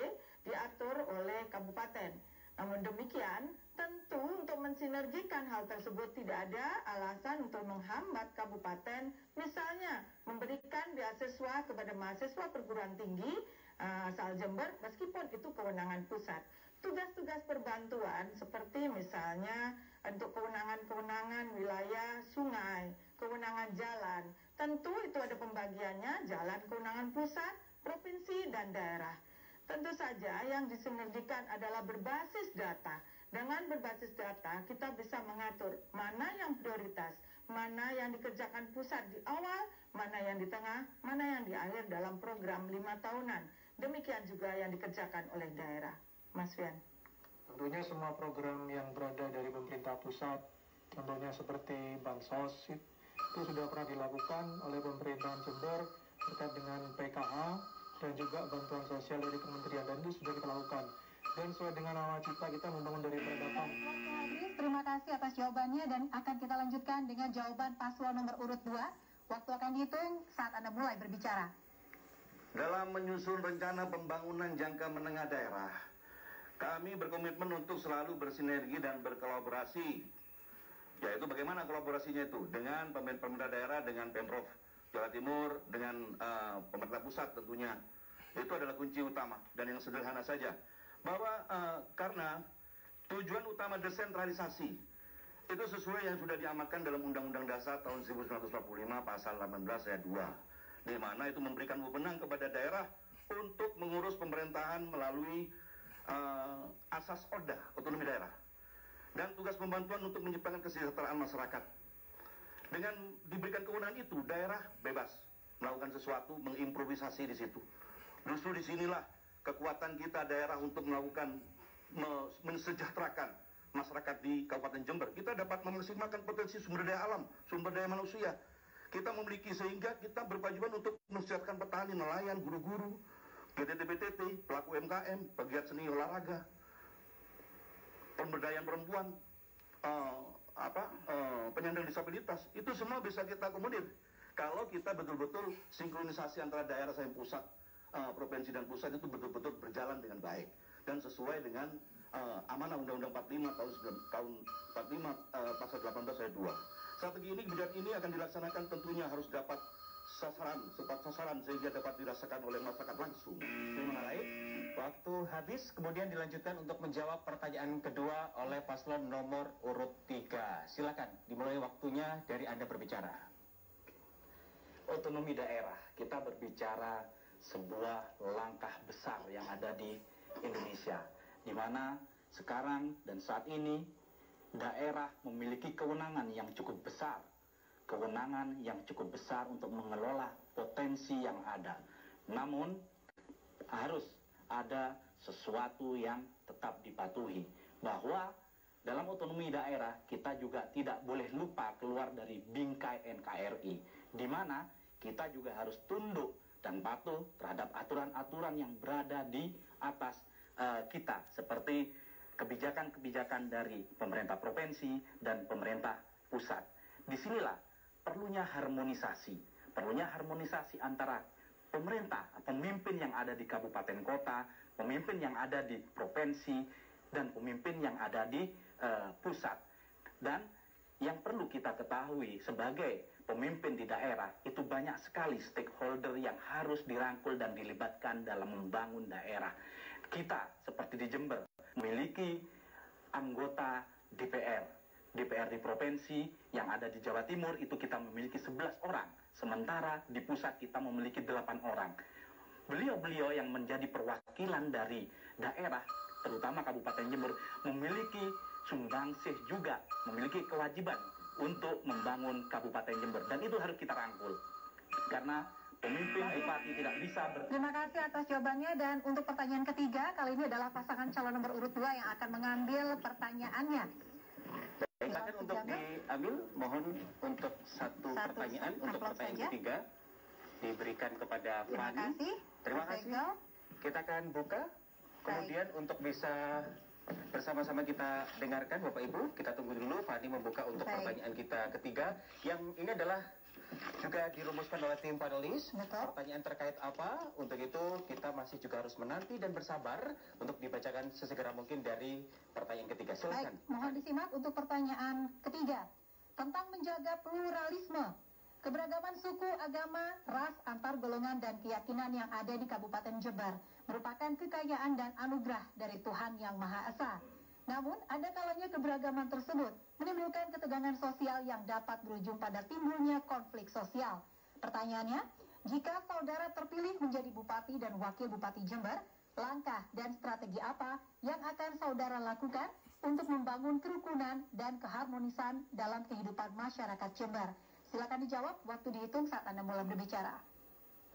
diatur oleh kabupaten. Namun demikian, tentu untuk mensinergikan hal tersebut tidak ada alasan untuk menghambat kabupaten, misalnya memberikan beasiswa kepada mahasiswa perguruan tinggi asal Jember, meskipun itu kewenangan pusat. Tugas-tugas perbantuan seperti misalnya untuk kewenangan-kewenangan wilayah sungai, kewenangan jalan, tentu itu ada pembagiannya, jalan kewenangan pusat, provinsi, dan daerah. Tentu saja yang disinergikan adalah berbasis data. Dengan berbasis data, kita bisa mengatur mana yang prioritas, mana yang dikerjakan pusat di awal, mana yang di tengah, mana yang di akhir dalam program 5 tahunan. Demikian juga yang dikerjakan oleh daerah. Mas Fian. Tentunya semua program yang berada dari pemerintah pusat, contohnya seperti Bansos, itu sudah pernah dilakukan oleh pemerintahan Jember terkait dengan PKH dan juga bantuan sosial dari kementerian, dan itu sudah kita lakukan. Dan sesuai dengan nawacita kita membangun dari peradaban. Waktu habis, terima kasih atas jawabannya dan akan kita lanjutkan dengan jawaban paslon nomor urut 2. Waktu akan dihitung saat Anda mulai berbicara. Dalam menyusun rencana pembangunan jangka menengah daerah, kami berkomitmen untuk selalu bersinergi dan berkolaborasi. Yaitu bagaimana kolaborasinya itu? Dengan pemerintah daerah, dengan Pemprov Jawa Timur, dengan pemerintah pusat tentunya. Itu adalah kunci utama. Dan yang sederhana saja, bahwa karena tujuan utama desentralisasi itu sesuai yang sudah diamatkan dalam Undang-Undang Dasar tahun 1945 pasal 18 ayat 2, di mana itu memberikan wewenang kepada daerah untuk mengurus pemerintahan melalui asas ODA, otonomi daerah, dan tugas pembantuan untuk menciptakan kesejahteraan masyarakat. Dengan diberikan kewenangan itu, daerah bebas melakukan sesuatu, mengimprovisasi di situ. Justru disinilah kekuatan kita daerah untuk melakukan mensejahterakan masyarakat di Kabupaten Jember. Kita dapat memaksimalkan potensi sumber daya alam, sumber daya manusia. Kita memiliki, sehingga kita berkewajiban untuk mensejahterakan petani, nelayan, guru-guru, PTT-PTT, pelaku UMKM, pegiat seni olahraga, pemberdayaan perempuan, penyandang disabilitas. Itu semua bisa kita akomodir kalau kita betul-betul sinkronisasi antara daerah sampai pusat, provinsi dan pusat itu betul-betul berjalan dengan baik dan sesuai dengan amanah Undang-Undang 45 tahun 45 pasal 18 ayat 2. Strategi ini, kebijakan ini akan dilaksanakan tentunya harus dapat tepat sasaran sehingga dapat dirasakan oleh masyarakat langsung. Terima kasih. Waktu habis, kemudian dilanjutkan untuk menjawab pertanyaan kedua oleh paslon nomor urut 3. Silakan, dimulai waktunya dari Anda berbicara. Otonomi daerah, kita berbicara sebuah langkah besar yang ada di Indonesia, di mana sekarang dan saat ini daerah memiliki kewenangan yang cukup besar untuk mengelola potensi yang ada. Namun harus ada sesuatu yang tetap dipatuhi, bahwa dalam otonomi daerah kita juga tidak boleh lupa keluar dari bingkai NKRI, di mana kita juga harus tunduk dan patuh terhadap aturan-aturan yang berada di atas kita, seperti kebijakan-kebijakan dari pemerintah provinsi dan pemerintah pusat. Disinilah perlunya harmonisasi antara pemerintah, pemimpin yang ada di kabupaten kota, pemimpin yang ada di provinsi, dan pemimpin yang ada di pusat. Dan yang perlu kita ketahui sebagai pemimpin di daerah, itu banyak sekali stakeholder yang harus dirangkul dan dilibatkan dalam membangun daerah. Kita seperti di Jember memiliki anggota DPR di provinsi yang ada di Jawa Timur itu kita memiliki 11 orang, sementara di pusat kita memiliki 8 orang. Beliau-beliau yang menjadi perwakilan dari daerah, terutama Kabupaten Jember, memiliki sumbangsih juga, memiliki kewajiban untuk membangun Kabupaten Jember, dan itu harus kita rangkul karena pemimpin bupati tidak bisa Terima kasih atas jawabannya, dan untuk pertanyaan ketiga kali ini adalah pasangan calon nomor urut 2 yang akan mengambil pertanyaannya. Silakan untuk diambil, mohon untuk satu pertanyaan untuk pertanyaan ketiga diberikan kepada Fani. Terima kasih. Kita akan buka, kemudian untuk bisa bersama-sama kita dengarkan Bapak Ibu, kita tunggu dulu Fani membuka untuk pertanyaan kita ketiga, yang ini adalah juga dirumuskan oleh tim panelis. Pertanyaan terkait apa? Untuk itu kita masih juga harus menanti dan bersabar untuk dibacakan sesegera mungkin dari pertanyaan ketiga. Silakan. Baik, mohon disimak untuk pertanyaan ketiga tentang menjaga pluralisme, keberagaman suku, agama, ras, antar golongan dan keyakinan yang ada di Kabupaten Jember merupakan kekayaan dan anugerah dari Tuhan Yang Maha Esa. Namun, ada kalanya keberagaman tersebut menimbulkan ketegangan sosial yang dapat berujung pada timbulnya konflik sosial. Pertanyaannya, jika saudara terpilih menjadi Bupati dan Wakil Bupati Jember, langkah dan strategi apa yang akan saudara lakukan untuk membangun kerukunan dan keharmonisan dalam kehidupan masyarakat Jember? Silakan dijawab, waktu dihitung saat Anda mulai berbicara.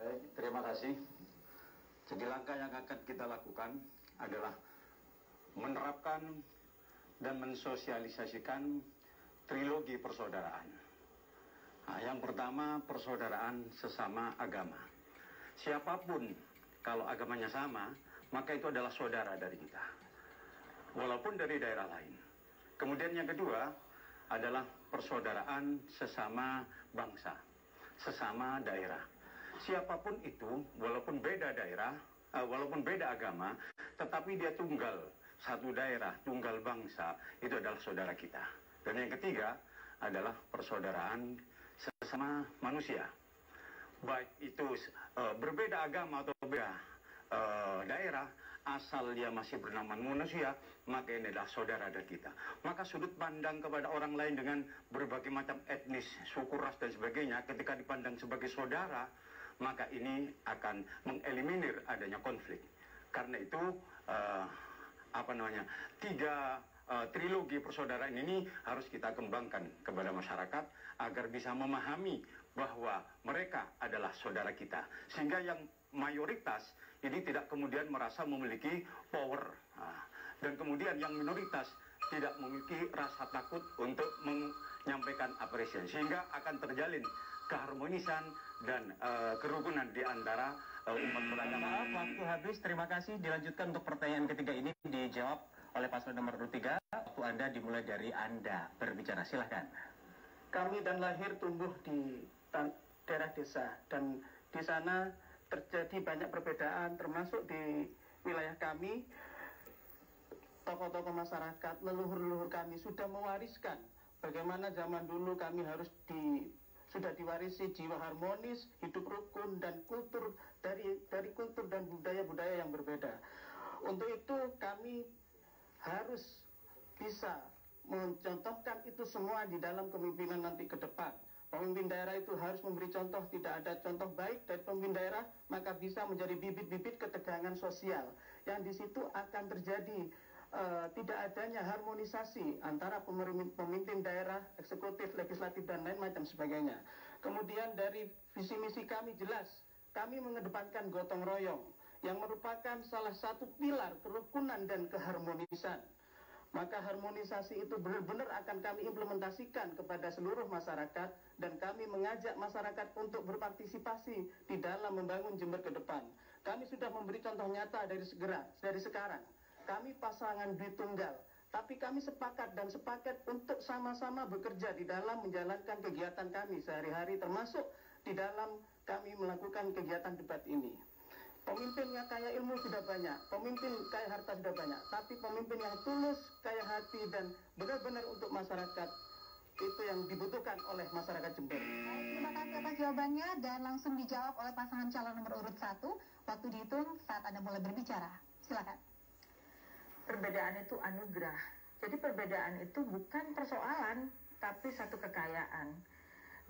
Baik, terima kasih. Jadi langkah yang akan kita lakukan adalah menerapkan dan mensosialisasikan trilogi persaudaraan. Nah, yang pertama, persaudaraan sesama agama. Siapapun kalau agamanya sama, maka itu adalah saudara dari kita, walaupun dari daerah lain. Kemudian yang kedua adalah persaudaraan sesama bangsa, sesama daerah. Siapapun itu, walaupun beda daerah, walaupun beda agama, tetapi dia tunggal satu daerah, tunggal bangsa, itu adalah saudara kita. Dan yang ketiga adalah persaudaraan sesama manusia. Baik itu berbeda agama atau beda daerah, asal dia masih bernama manusia, maka ini adalah saudara dari kita. Maka sudut pandang kepada orang lain dengan berbagai macam etnis, suku, ras, dan sebagainya, ketika dipandang sebagai saudara, maka ini akan mengeliminir adanya konflik. Karena itu, tiga trilogi persaudaraan ini harus kita kembangkan kepada masyarakat agar bisa memahami bahwa mereka adalah saudara kita, sehingga yang mayoritas ini tidak kemudian merasa memiliki power, dan kemudian yang minoritas tidak memiliki rasa takut untuk menyampaikan apresiasi, sehingga akan terjalin keharmonisan dan kerukunan di antara umat beragama. Maaf, waktu habis. Terima kasih. Dilanjutkan untuk pertanyaan ketiga ini dijawab oleh paslon nomor 3. Waktu Anda dimulai dari Anda berbicara. Silahkan. Kami dan lahir tumbuh di daerah desa, dan di sana terjadi banyak perbedaan, termasuk di wilayah kami. Tokoh-tokoh masyarakat, leluhur-leluhur kami sudah mewariskan bagaimana zaman dulu kami sudah diwarisi jiwa harmonis, hidup rukun, dan kultur dari kultur dan budaya-budaya yang berbeda. Untuk itu kami harus bisa mencontohkan itu semua di dalam kepemimpinan nanti ke depan. Pemimpin daerah itu harus memberi contoh. Tidak ada contoh baik dari pemimpin daerah, maka bisa menjadi bibit-bibit ketegangan sosial, yang di situ akan terjadi tidak adanya harmonisasi antara pemimpin daerah, eksekutif, legislatif, dan lain macam sebagainya. Kemudian dari visi misi kami jelas, kami mengedepankan gotong royong, yang merupakan salah satu pilar kerukunan dan keharmonisan. Maka harmonisasi itu benar-benar akan kami implementasikan kepada seluruh masyarakat, dan kami mengajak masyarakat untuk berpartisipasi di dalam membangun Jember ke depan. Kami sudah memberi contoh nyata dari sekarang. Kami pasangan Dwi Tunggal, tapi kami sepakat untuk sama-sama bekerja di dalam menjalankan kegiatan kami sehari-hari, termasuk di dalam kami melakukan kegiatan debat ini. Pemimpin yang kaya ilmu sudah banyak, pemimpin kaya harta sudah banyak, tapi pemimpin yang tulus, kaya hati, dan benar-benar untuk masyarakat, itu yang dibutuhkan oleh masyarakat Jember. Terima kasih atas jawabannya, dan langsung dijawab oleh pasangan calon nomor urut 1. Waktu dihitung saat Anda mulai berbicara. Silakan. perbedaan itu anugerah. Jadi perbedaan itu bukan persoalan, tapi satu kekayaan.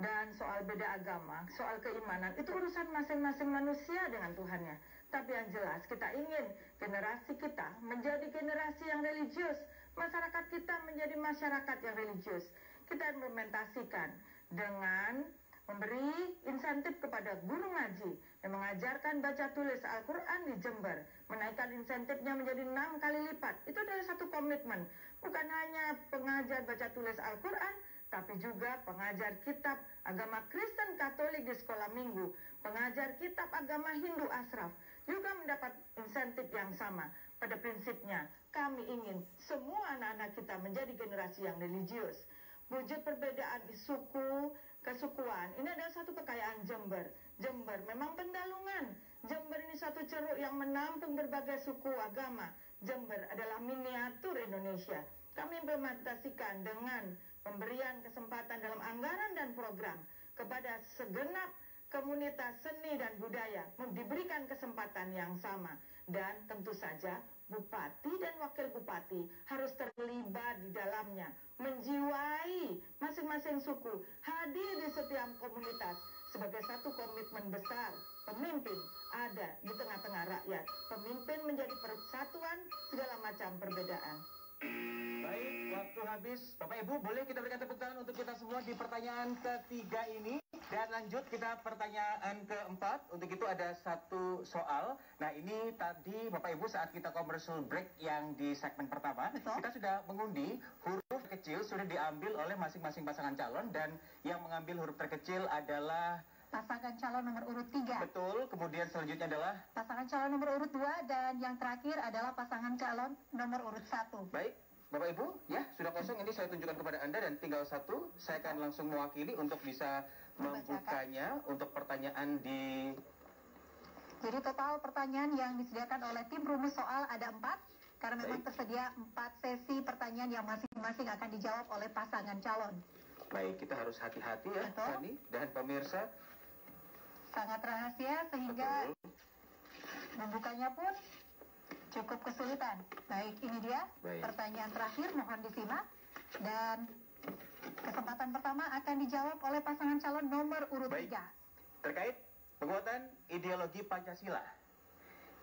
Dan soal beda agama, soal keimanan, itu urusan masing-masing manusia dengan Tuhannya. Tapi yang jelas kita ingin generasi kita menjadi generasi yang religius, masyarakat kita menjadi masyarakat yang religius. Kita implementasikan dengan memberi insentif kepada guru ngaji yang mengajarkan baca tulis Al-Quran di Jember, menaikkan insentifnya menjadi 6 kali lipat. Itu adalah satu komitmen, bukan hanya pengajar baca tulis Al-Quran, tapi juga pengajar kitab agama Kristen Katolik di sekolah minggu, pengajar kitab agama Hindu Ashraf, juga mendapat insentif yang sama. Pada prinsipnya, kami ingin semua anak-anak kita menjadi generasi yang religius. Wujud perbedaan di suku, kesukuan, ini adalah satu kekayaan Jember. Jember memang pendalungan. Jember ini satu ceruk yang menampung berbagai suku agama. Jember adalah miniatur Indonesia. Kami implementasikan dengan pemberian kesempatan dalam anggaran dan program kepada segenap komunitas seni dan budaya, diberikan kesempatan yang sama. Dan tentu saja bupati dan wakil bupati harus terlibat di dalamnya, menjiwai masing-masing suku, hadir di setiap komunitas sebagai satu komitmen besar. Pemimpin ada di tengah-tengah rakyat, pemimpin menjadi persatuan segala macam perbedaan. Baik, waktu habis. Bapak Ibu, boleh kita berikan tepuk tangan untuk kita semua di pertanyaan ketiga ini. Dan lanjut kita pertanyaan keempat. Untuk itu ada satu soal. Nah, ini tadi Bapak Ibu saat kita commercial break yang di segmen pertama, kita sudah mengundi huruf kecil sudah diambil oleh masing-masing pasangan calon, dan yang mengambil huruf terkecil adalah pasangan calon nomor urut 3. Betul, kemudian selanjutnya adalah pasangan calon nomor urut 2, dan yang terakhir adalah pasangan calon nomor urut 1. Baik, Bapak Ibu, ya sudah kosong, ini saya tunjukkan kepada Anda dan tinggal satu, saya akan langsung mewakili untuk bisa membukanya untuk pertanyaan di... Jadi total pertanyaan yang disediakan oleh tim rumus soal ada 4, karena memang tersedia 4 sesi pertanyaan yang masing-masing akan dijawab oleh pasangan calon. Baik, kita harus hati-hati ya, Fani dan pemirsa. Sangat rahasia sehingga membukanya pun cukup kesulitan. Baik, ini dia pertanyaan terakhir, mohon disimak. Dan kesempatan pertama akan dijawab oleh pasangan calon nomor urut 3. Terkait penguatan ideologi Pancasila.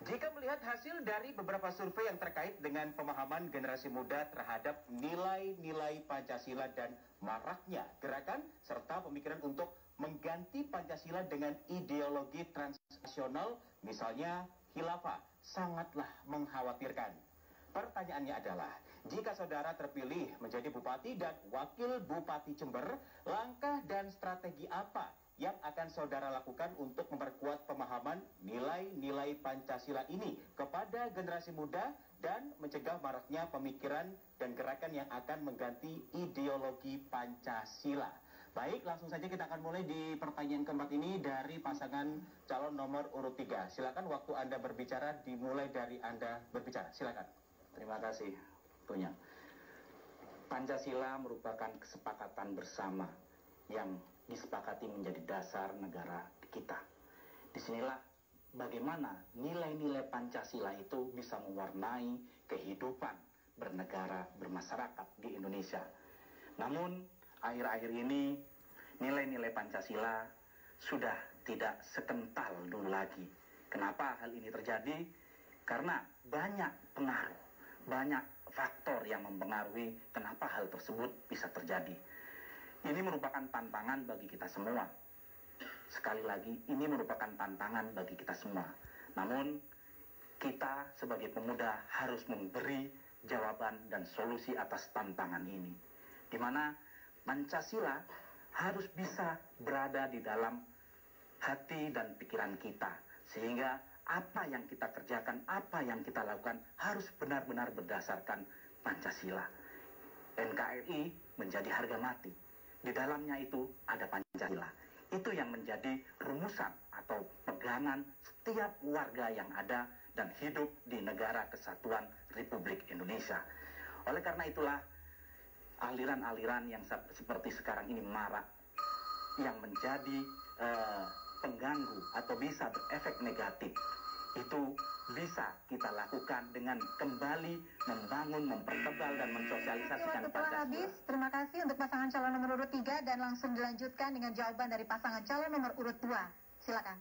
Jika melihat hasil dari beberapa survei yang terkait dengan pemahaman generasi muda terhadap nilai-nilai Pancasila dan maraknya gerakan serta pemikiran untuk mengganti Pancasila dengan ideologi transnasional, misalnya khilafah, sangatlah mengkhawatirkan. Pertanyaannya adalah, jika saudara terpilih menjadi bupati dan wakil bupati Jember, langkah dan strategi apa yang akan saudara lakukan untuk memperkuat pemahaman nilai-nilai Pancasila ini kepada generasi muda dan mencegah maraknya pemikiran dan gerakan yang akan mengganti ideologi Pancasila? Baik, langsung saja kita akan mulai di pertanyaan keempat ini dari pasangan calon nomor urut 3. Silakan, waktu Anda berbicara dimulai dari Anda berbicara. Silakan. Terima kasih, Tunya. Pancasila merupakan kesepakatan bersama yang disepakati menjadi dasar negara kita. Disinilah bagaimana nilai-nilai Pancasila itu bisa mewarnai kehidupan bernegara, bermasyarakat di Indonesia. Namun, akhir-akhir ini nilai-nilai Pancasila sudah tidak sekental dulu lagi. Kenapa hal ini terjadi? Karena banyak pengaruh, banyak faktor yang mempengaruhi kenapa hal tersebut bisa terjadi. Ini merupakan tantangan bagi kita semua. Sekali lagi, ini merupakan tantangan bagi kita semua. Namun, kita sebagai pemuda harus memberi jawaban dan solusi atas tantangan ini. Di mana Pancasila harus bisa berada di dalam hati dan pikiran kita. Sehingga apa yang kita kerjakan, apa yang kita lakukan harus benar-benar berdasarkan Pancasila. NKRI menjadi harga mati. Di dalamnya itu ada Pancasila. Itu yang menjadi rumusan atau pegangan setiap warga yang ada dan hidup di negara kesatuan Republik Indonesia. Oleh karena itulah, aliran-aliran yang seperti sekarang ini marak, yang menjadi pengganggu atau bisa berefek negatif, itu bisa kita lakukan dengan kembali membangun, mempertebal, dan mensosialisasikan Waktu telah habis. Terima kasih untuk pasangan calon nomor urut 3 dan langsung dilanjutkan dengan jawaban dari pasangan calon nomor urut 2. Silakan.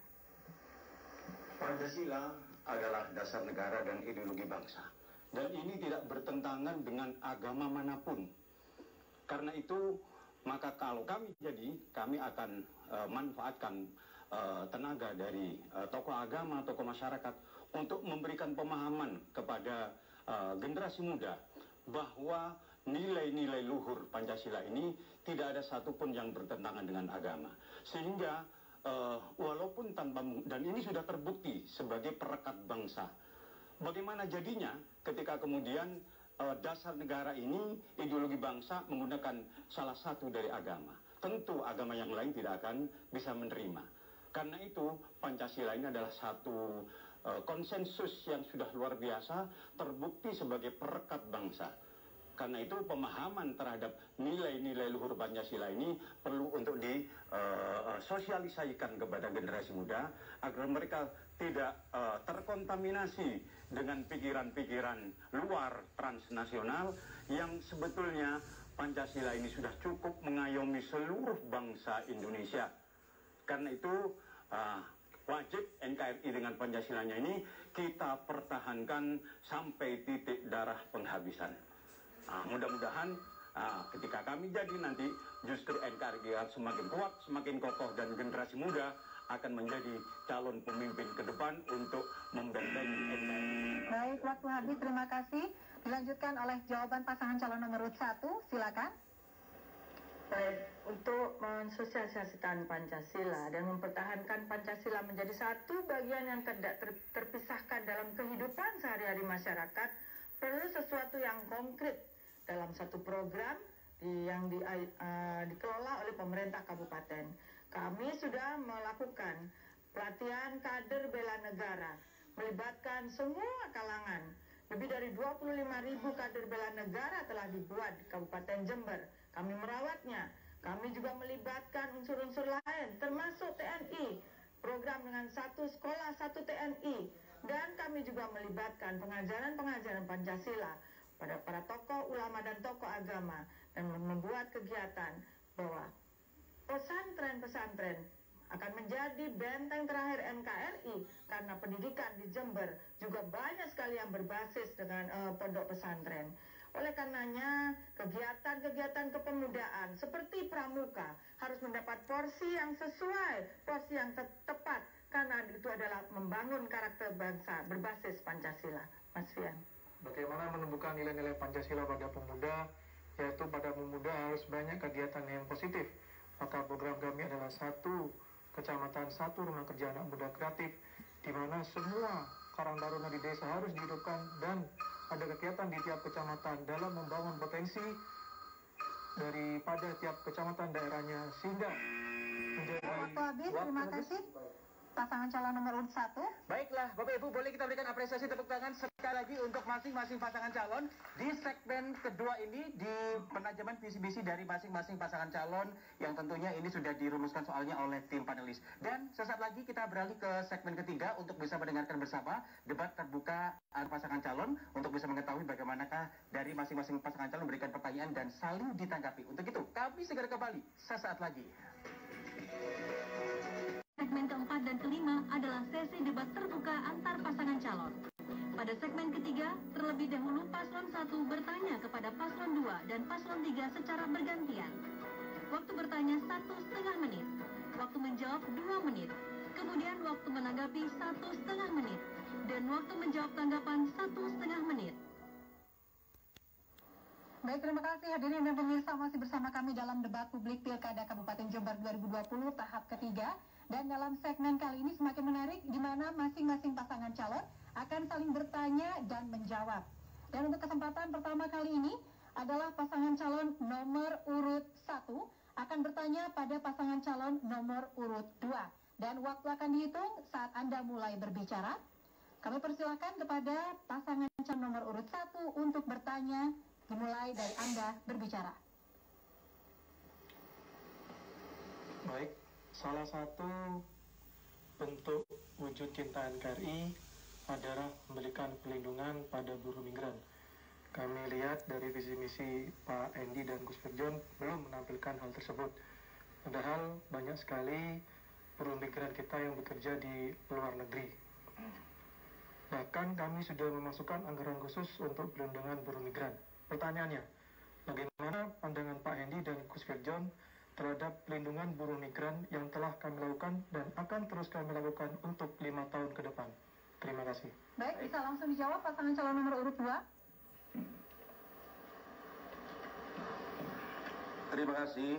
Pancasila adalah dasar negara dan ideologi bangsa. Dan ini tidak bertentangan dengan agama manapun. Karena itu, maka kalau kami kami akan manfaatkan tenaga dari tokoh agama, tokoh masyarakat untuk memberikan pemahaman kepada generasi muda bahwa nilai-nilai luhur Pancasila ini tidak ada satupun yang bertentangan dengan agama. Sehingga walaupun tanpa, dan ini sudah terbukti sebagai perekat bangsa. Bagaimana jadinya ketika kemudian dasar negara ini, ideologi bangsa menggunakan salah satu dari agama? Tentu agama yang lain tidak akan bisa menerima. Karena itu Pancasila ini adalah satu konsensus yang sudah luar biasa, terbukti sebagai perekat bangsa. Karena itu pemahaman terhadap nilai-nilai luhur Pancasila ini perlu untuk disosialisasikan kepada generasi muda agar mereka tidak terkontaminasi dengan pikiran-pikiran luar transnasional yang sebetulnya Pancasila ini sudah cukup mengayomi seluruh bangsa Indonesia. Karena itu wajib NKRI dengan Pancasilanya ini kita pertahankan sampai titik darah penghabisan. Mudah-mudahan ketika kami jadi nanti justru NKRI semakin kuat, semakin kokoh, dan generasi muda akan menjadi calon pemimpin ke depan untuk membentengi NKRI. Baik, waktu habis. Terima kasih. Dilanjutkan oleh jawaban pasangan calon nomor urut 1. Silakan. Baik, untuk mensosialisasikan Pancasila dan mempertahankan Pancasila menjadi satu bagian yang tidak terpisahkan dalam kehidupan sehari-hari masyarakat, perlu sesuatu yang konkret dalam satu program yang dikelola oleh pemerintah kabupaten. Kami sudah melakukan pelatihan kader bela negara, melibatkan semua kalangan. Lebih dari 25.000 kader bela negara telah dibuat di Kabupaten Jember. Kami merawatnya. Kami juga melibatkan unsur-unsur lain, termasuk TNI. Program dengan satu sekolah, satu TNI. Dan kami juga melibatkan pengajaran-pengajaran Pancasila pada para tokoh ulama dan tokoh agama. Dan membuat kegiatan bahwa pesantren-pesantren akan menjadi benteng terakhir NKRI karena pendidikan di Jember juga banyak sekali yang berbasis dengan pondok pesantren. Oleh karenanya, kegiatan-kegiatan kepemudaan seperti pramuka harus mendapat porsi yang sesuai, porsi yang tepat, karena itu adalah membangun karakter bangsa berbasis Pancasila. Mas Fian. Bagaimana menumbuhkan nilai-nilai Pancasila pada pemuda, yaitu pada pemuda harus banyak kegiatan yang positif. Maka program kami adalah satu kecamatan, satu rumah kerja anak muda kreatif, di mana semua karang taruna di desa harus dihidupkan dan ada kegiatan di tiap kecamatan dalam membangun potensi daripada tiap kecamatan daerahnya sehingga menjadi. Waktu habis, terima kasih. Pasangan calon nomor urut 1. Baiklah, Bapak Ibu, boleh kita berikan apresiasi tepuk tangan sekali lagi untuk masing-masing pasangan calon di segmen kedua ini, di penajaman visi-misi dari masing-masing pasangan calon yang tentunya ini sudah dirumuskan soalnya oleh tim panelis. Dan sesaat lagi kita beralih ke segmen ketiga untuk bisa mendengarkan bersama debat terbuka pasangan calon untuk bisa mengetahui bagaimanakah dari masing-masing pasangan calon memberikan pertanyaan dan saling ditanggapi. Untuk itu, kami segera kembali sesaat lagi. Segmen keempat dan kelima adalah sesi debat terbuka antar pasangan calon. Pada segmen ketiga, terlebih dahulu paslon 1 bertanya kepada paslon 2 dan paslon 3 secara bergantian. Waktu bertanya 1,5 menit, waktu menjawab 2 menit, kemudian waktu menanggapi 1,5 menit, dan waktu menjawab tanggapan 1,5 menit. Baik, terima kasih hadirin dan pemirsa, masih bersama kami dalam debat publik Pilkada Kabupaten Jember 2020 tahap ketiga. Dan dalam segmen kali ini semakin menarik di mana masing-masing pasangan calon akan saling bertanya dan menjawab. Dan untuk kesempatan pertama kali ini adalah pasangan calon nomor urut 1 akan bertanya pada pasangan calon nomor urut 2. Dan waktu akan dihitung saat Anda mulai berbicara. Kami persilakan kepada pasangan calon nomor urut 1 untuk bertanya, dimulai dari Anda berbicara. Baik. Salah satu bentuk wujud cinta NKRI adalah memberikan pelindungan pada buruh migran. Kami lihat dari visi misi Pak Endi dan Gus Firjon belum menampilkan hal tersebut. Padahal banyak sekali buruh migran kita yang bekerja di luar negeri. Bahkan kami sudah memasukkan anggaran khusus untuk pelindungan buruh migran. Pertanyaannya, bagaimana pandangan Pak Endi dan Gus Firjon terhadap pelindungan buruh migran yang telah kami lakukan dan akan terus kami lakukan untuk 5 tahun ke depan? Terima kasih. Baik, bisa langsung dijawab pasangan calon nomor urut 2. Terima kasih.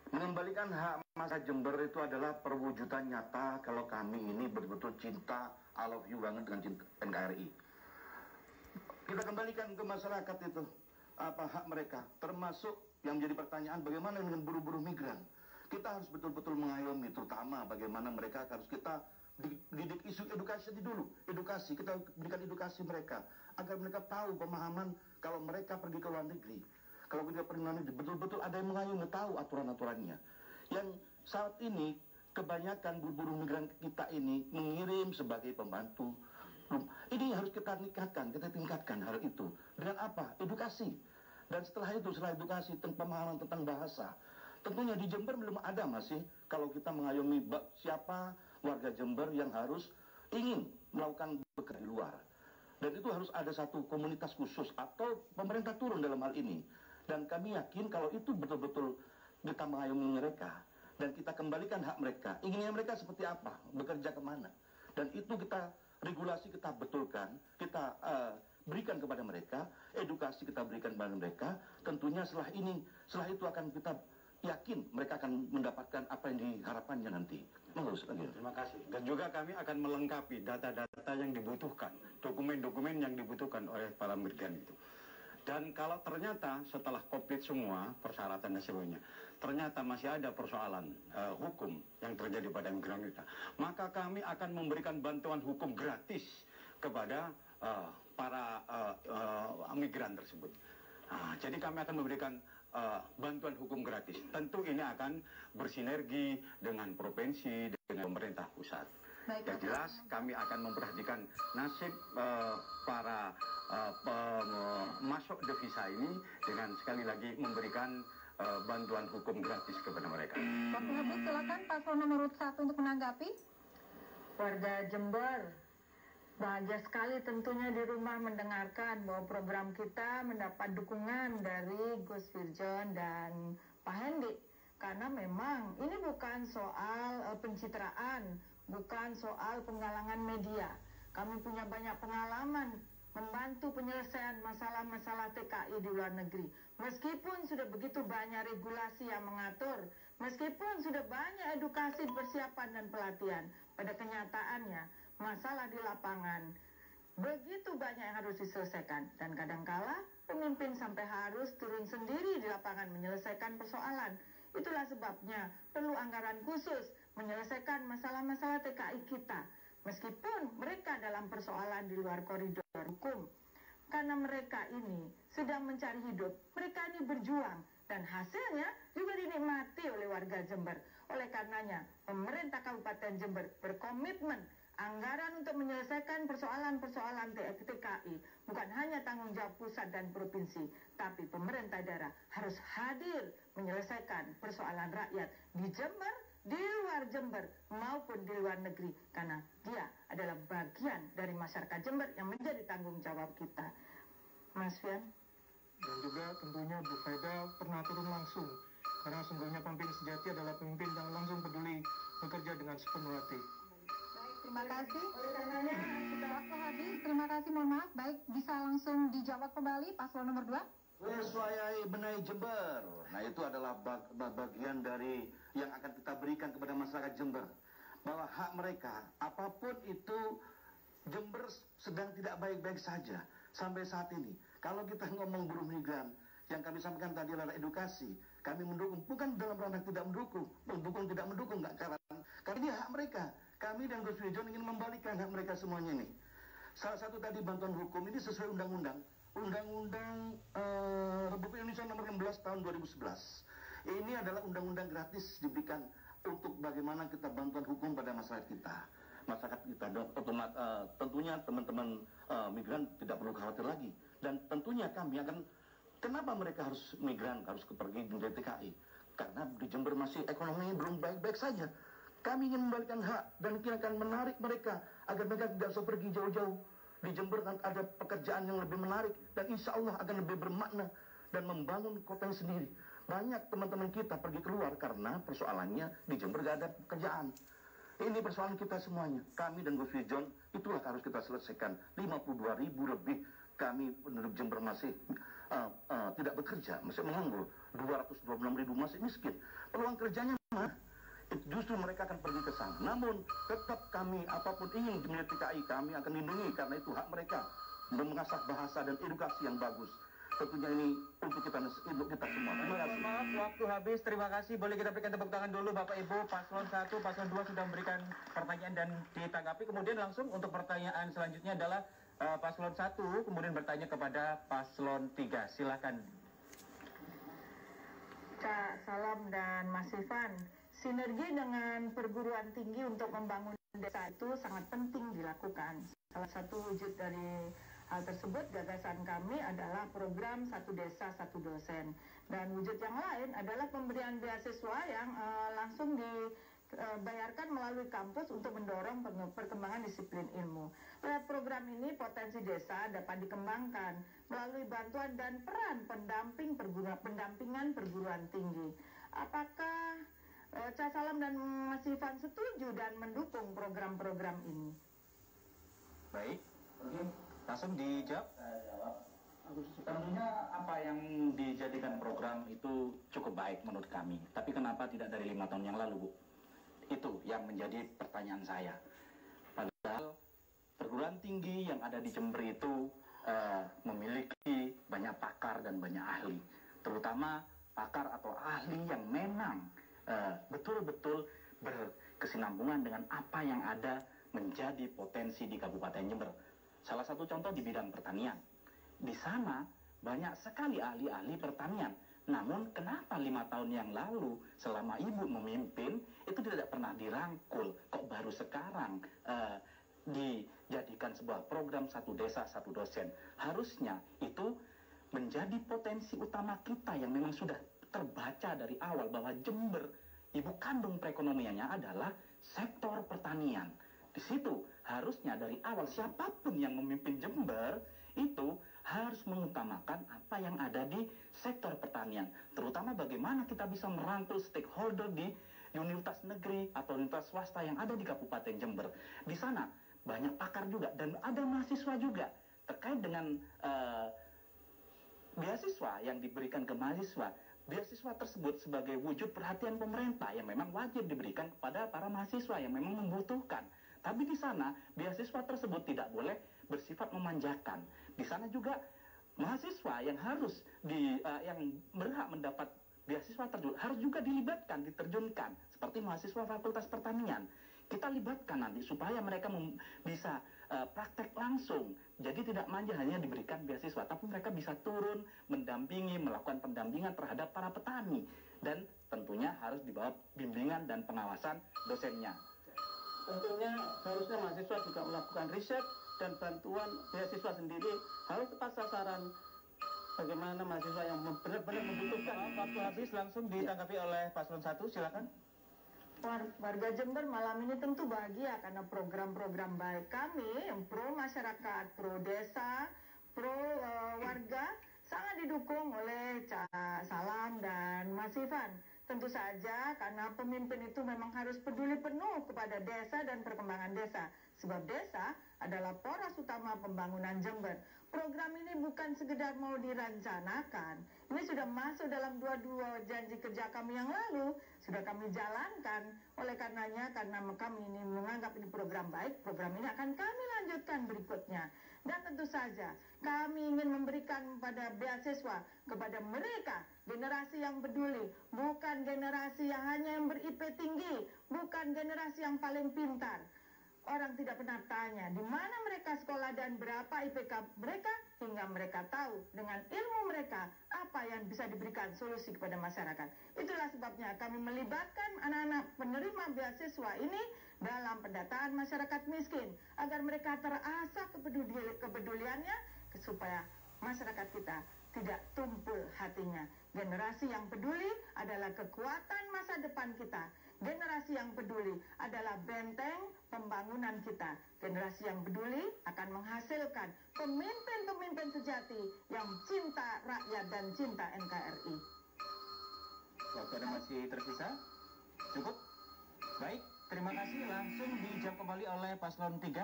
Mengembalikan hak masyarakat Jember itu adalah perwujudan nyata kalau kami ini betul-betul cinta, I love you banget dengan cinta NKRI. Kita kembalikan ke masyarakat itu apa hak mereka, termasuk yang menjadi pertanyaan bagaimana dengan buruh-buruh migran. Kita harus betul-betul mengayomi, terutama bagaimana mereka harus kita didik isu edukasi dulu. Edukasi, kita berikan edukasi mereka agar mereka tahu pemahaman kalau mereka pergi ke luar negeri. Kalau kita pergi ke luar negeri, betul-betul ada yang mengayomi, tahu aturan-aturannya. Yang saat ini kebanyakan buruh migran kita ini mengirim sebagai pembantu. Ini harus kita tingkatkan hal itu. Dengan apa? Edukasi. Dan setelah edukasi tentang pemahaman tentang bahasa. Tentunya di Jember belum ada masih kalau kita mengayomi siapa warga Jember yang harus ingin melakukan bekerja di luar. Dan itu harus ada satu komunitas khusus atau pemerintah turun dalam hal ini. Dan kami yakin kalau itu betul-betul kita mengayomi mereka dan kita kembalikan hak mereka. Inginnya mereka seperti apa, bekerja kemana. Dan itu kita regulasi kita betulkan, kita berikan kepada mereka, edukasi kita berikan kepada mereka. Tentunya setelah itu akan kita yakin mereka akan mendapatkan apa yang diharapkannya nanti. Terima kasih. Dan juga kami akan melengkapi data-data yang dibutuhkan, dokumen-dokumen yang dibutuhkan oleh para migran itu. Dan kalau ternyata setelah komplit semua persyaratan dan sebagainya, ternyata masih ada persoalan hukum yang terjadi pada migran kita, maka kami akan memberikan bantuan hukum gratis kepada para migran tersebut. Jadi kami akan memberikan bantuan hukum gratis. Tentu ini akan bersinergi dengan provinsi, dengan pemerintah pusat. Yang jelas kami akan memperhatikan nasib para masuk devisa ini dengan sekali lagi memberikan bantuan hukum gratis kepada mereka. Waktu habis, silakan paslon nomor 1 untuk menanggapi. Warga Jember bahagia sekali tentunya di rumah mendengarkan bahwa program kita mendapat dukungan dari Gus Firjon dan Pak Hendi. Karena memang ini bukan soal pencitraan, bukan soal penggalangan media. Kami punya banyak pengalaman membantu penyelesaian masalah-masalah TKI di luar negeri. Meskipun sudah begitu banyak regulasi yang mengatur, meskipun sudah banyak edukasi, persiapan dan pelatihan, pada kenyataannya masalah di lapangan begitu banyak yang harus diselesaikan. Dan kadangkala pemimpin sampai harus turun sendiri di lapangan menyelesaikan persoalan. Itulah sebabnya perlu anggaran khusus menyelesaikan masalah-masalah TKI kita. Meskipun mereka dalam persoalan di luar koridor hukum. Karena mereka ini sedang mencari hidup, mereka ini berjuang. Dan hasilnya juga dinikmati oleh warga Jember. Oleh karenanya, pemerintah Kabupaten Jember berkomitmen anggaran untuk menyelesaikan persoalan-persoalan TKI bukan hanya tanggung jawab pusat dan provinsi, tapi pemerintah daerah harus hadir menyelesaikan persoalan rakyat di Jember, di luar Jember maupun di luar negeri, karena dia adalah bagian dari masyarakat Jember yang menjadi tanggung jawab kita. Mas Fian? Dan juga tentunya Bu Faida pernah turun langsung, karena sungguhnya pemimpin sejati adalah pemimpin yang langsung peduli bekerja dengan sepenuh hati. Terima kasih. Waktu habis, terima kasih, mohon maaf. Baik, bisa langsung dijawab kembali paslon nomor 2. Sesuai benahi Jember. Nah, itu adalah bagian dari yang akan kita berikan kepada masyarakat Jember. Bahwa hak mereka, apapun itu, Jember sedang tidak baik-baik saja sampai saat ini. Kalau kita ngomong buruh migran, yang kami sampaikan tadi adalah edukasi. Kami mendukung, bukan dalam ranah tidak mendukung, tidak mendukung, nggak karena ini hak mereka. Kami dan Gus Firjon ingin membalikan hak mereka semuanya ini. Salah satu tadi bantuan hukum ini sesuai undang-undang Republik Indonesia nomor 16 tahun 2011. Ini adalah undang-undang gratis diberikan untuk bagaimana kita bantuan hukum pada masyarakat kita. masyarakat kita. Dan tentunya teman-teman migran tidak perlu khawatir lagi. Dan tentunya kami akan, kenapa mereka harus migran, harus pergi dari TKI? Karena di Jember masih ekonominya belum baik-baik saja. Kami ingin memberikan hak dan kita akan menarik mereka agar mereka tidak usah pergi jauh-jauh. Di Jember ada pekerjaan yang lebih menarik dan insya Allah akan lebih bermakna dan membangun kotanya sendiri. Banyak teman-teman kita pergi keluar karena persoalannya di Jember gak ada pekerjaan. Ini persoalan kita semuanya. Kami dan Gus John itulah harus kita selesaikan. 52.000 lebih kami penduduk Jember masih tidak bekerja, masih menganggur. 226.000 masih miskin. Peluang kerjanya mana? Justru mereka akan pergi ke sana. Namun tetap kami apapun ingin di TKI kami akan lindungi karena itu hak mereka mengasah bahasa dan edukasi yang bagus. Tentunya ini untuk kita semua. Terima kasih. Maaf, waktu habis. Terima kasih. Boleh kita berikan tepuk tangan dulu Bapak Ibu. Paslon 1, Paslon 2 sudah memberikan pertanyaan dan ditanggapi. Kemudian langsung untuk pertanyaan selanjutnya adalah Paslon 1 kemudian bertanya kepada Paslon 3. Silakan. Cak Salam dan Mas Ivan, sinergi dengan perguruan tinggi untuk membangun desa itu sangat penting dilakukan. Salah satu wujud dari hal tersebut, gagasan kami adalah program Satu Desa Satu Dosen. Dan wujud yang lain adalah pemberian beasiswa yang langsung dibayarkan melalui kampus untuk mendorong perkembangan disiplin ilmu. Lewat program ini potensi desa dapat dikembangkan melalui bantuan dan peran pendampingan perguruan tinggi. Apakah Cak Salam dan Mas Ivan setuju dan mendukung program-program ini? Baik, langsung dijawab. Tentunya apa yang dijadikan program itu cukup baik menurut kami. Tapi kenapa tidak dari 5 tahun yang lalu, Bu? Itu yang menjadi pertanyaan saya. Padahal perguruan tinggi yang ada di Jember itu memiliki banyak pakar dan banyak ahli. Terutama pakar atau ahli yang memang betul-betul berkesinambungan dengan apa yang ada menjadi potensi di Kabupaten Jember. Salah satu contoh di bidang pertanian. Di sana banyak sekali ahli-ahli pertanian. Namun kenapa 5 tahun yang lalu selama Ibu memimpin itu tidak pernah dirangkul? Kok baru sekarang dijadikan sebuah program Satu Desa Satu Dosen? Harusnya itu menjadi potensi utama kita yang memang sudah terbaca dari awal bahwa Jember ibu kandung perekonomiannya adalah sektor pertanian. Di situ harusnya dari awal siapapun yang memimpin Jember itu harus mengutamakan apa yang ada di sektor pertanian. Terutama bagaimana kita bisa merangkul stakeholder di universitas negeri atau universitas swasta yang ada di Kabupaten Jember. Di sana banyak pakar juga dan ada mahasiswa juga terkait dengan beasiswa yang diberikan ke mahasiswa. Beasiswa tersebut sebagai wujud perhatian pemerintah yang memang wajib diberikan kepada para mahasiswa yang memang membutuhkan. Tapi di sana beasiswa tersebut tidak boleh bersifat memanjakan. Di sana juga mahasiswa yang harus yang berhak mendapat beasiswa tersebut harus juga dilibatkan, diterjunkan seperti mahasiswa Fakultas Pertanian. Kita libatkan nanti supaya mereka bisa praktek langsung. Jadi tidak manja hanya diberikan beasiswa, tapi mereka bisa turun, mendampingi, melakukan pendampingan terhadap para petani. Dan tentunya harus di bawah bimbingan dan pengawasan dosennya. Tentunya harusnya mahasiswa juga melakukan riset dan bantuan beasiswa sendiri harus tepat sasaran. Bagaimana mahasiswa yang benar-benar membutuhkan. Waktu habis, langsung ditanggapi oleh Paslon 1, silakan. Warga Jember malam ini tentu bahagia karena program-program baik kami yang pro masyarakat, pro desa, pro warga sangat didukung oleh Cak Salam dan Mas Ivan. Tentu saja karena pemimpin itu memang harus peduli penuh kepada desa dan perkembangan desa. Sebab desa adalah poros utama pembangunan Jember. Program ini bukan sekedar mau dirancanakan. Ini sudah masuk dalam dua janji kerja kami yang lalu. Sudah kami jalankan. Oleh karenanya, karena kami ini menganggap ini program baik, program ini akan kami lanjutkan berikutnya. Dan tentu saja, kami ingin memberikan pada beasiswa kepada mereka, generasi yang peduli. Bukan generasi yang hanya yang ber-IP tinggi, bukan generasi yang paling pintar. Orang tidak pernah tanya di mana mereka sekolah dan berapa IPK mereka, hingga mereka tahu dengan ilmu mereka apa yang bisa diberikan solusi kepada masyarakat. Itulah sebabnya kami melibatkan anak-anak penerima beasiswa ini dalam pendataan masyarakat miskin, agar mereka terasah kepeduliannya supaya masyarakat kita tidak tumpul hatinya. Generasi yang peduli adalah kekuatan masa depan kita. Generasi yang peduli adalah benteng pembangunan kita. Generasi yang peduli akan menghasilkan pemimpin-pemimpin sejati yang cinta rakyat dan cinta NKRI. Waktu Anda masih tersisa? Cukup? Baik, terima kasih. Langsung dijawab kembali oleh Paslon 3.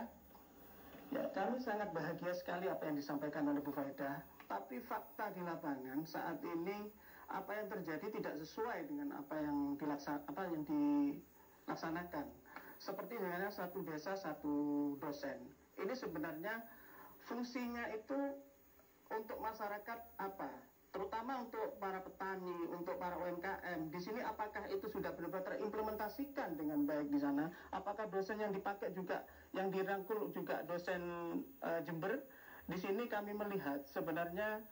Ya, kami sangat bahagia sekali apa yang disampaikan oleh Bu Faida. Tapi fakta di lapangan saat ini apa yang terjadi tidak sesuai dengan apa yang dilaksanakan. Seperti misalnya satu desa satu dosen. Ini sebenarnya fungsinya itu untuk masyarakat apa? Terutama untuk para petani, untuk para UMKM. Di sini apakah itu sudah benar-benar terimplementasikan dengan baik di sana? Apakah dosen yang dipakai juga, yang dirangkul juga dosen Jember? Di sini kami melihat sebenarnya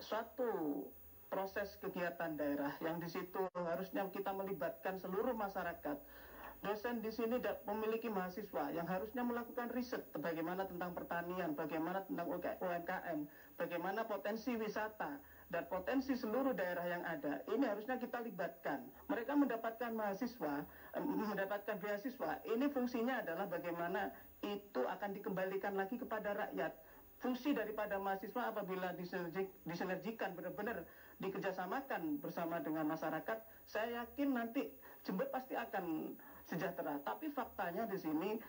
suatu proses kegiatan daerah yang di situ harusnya kita melibatkan seluruh masyarakat. Dosen di sini memiliki mahasiswa yang harusnya melakukan riset bagaimana tentang pertanian, bagaimana tentang UMKM, bagaimana potensi wisata dan potensi seluruh daerah yang ada. Ini harusnya kita libatkan. Mereka mendapatkan mendapatkan beasiswa. Ini fungsinya adalah bagaimana itu akan dikembalikan lagi kepada rakyat. Fungsi daripada mahasiswa apabila disinergikan benar-benar dikerjasamakan bersama dengan masyarakat, saya yakin nanti Jember pasti akan sejahtera. Tapi faktanya di sini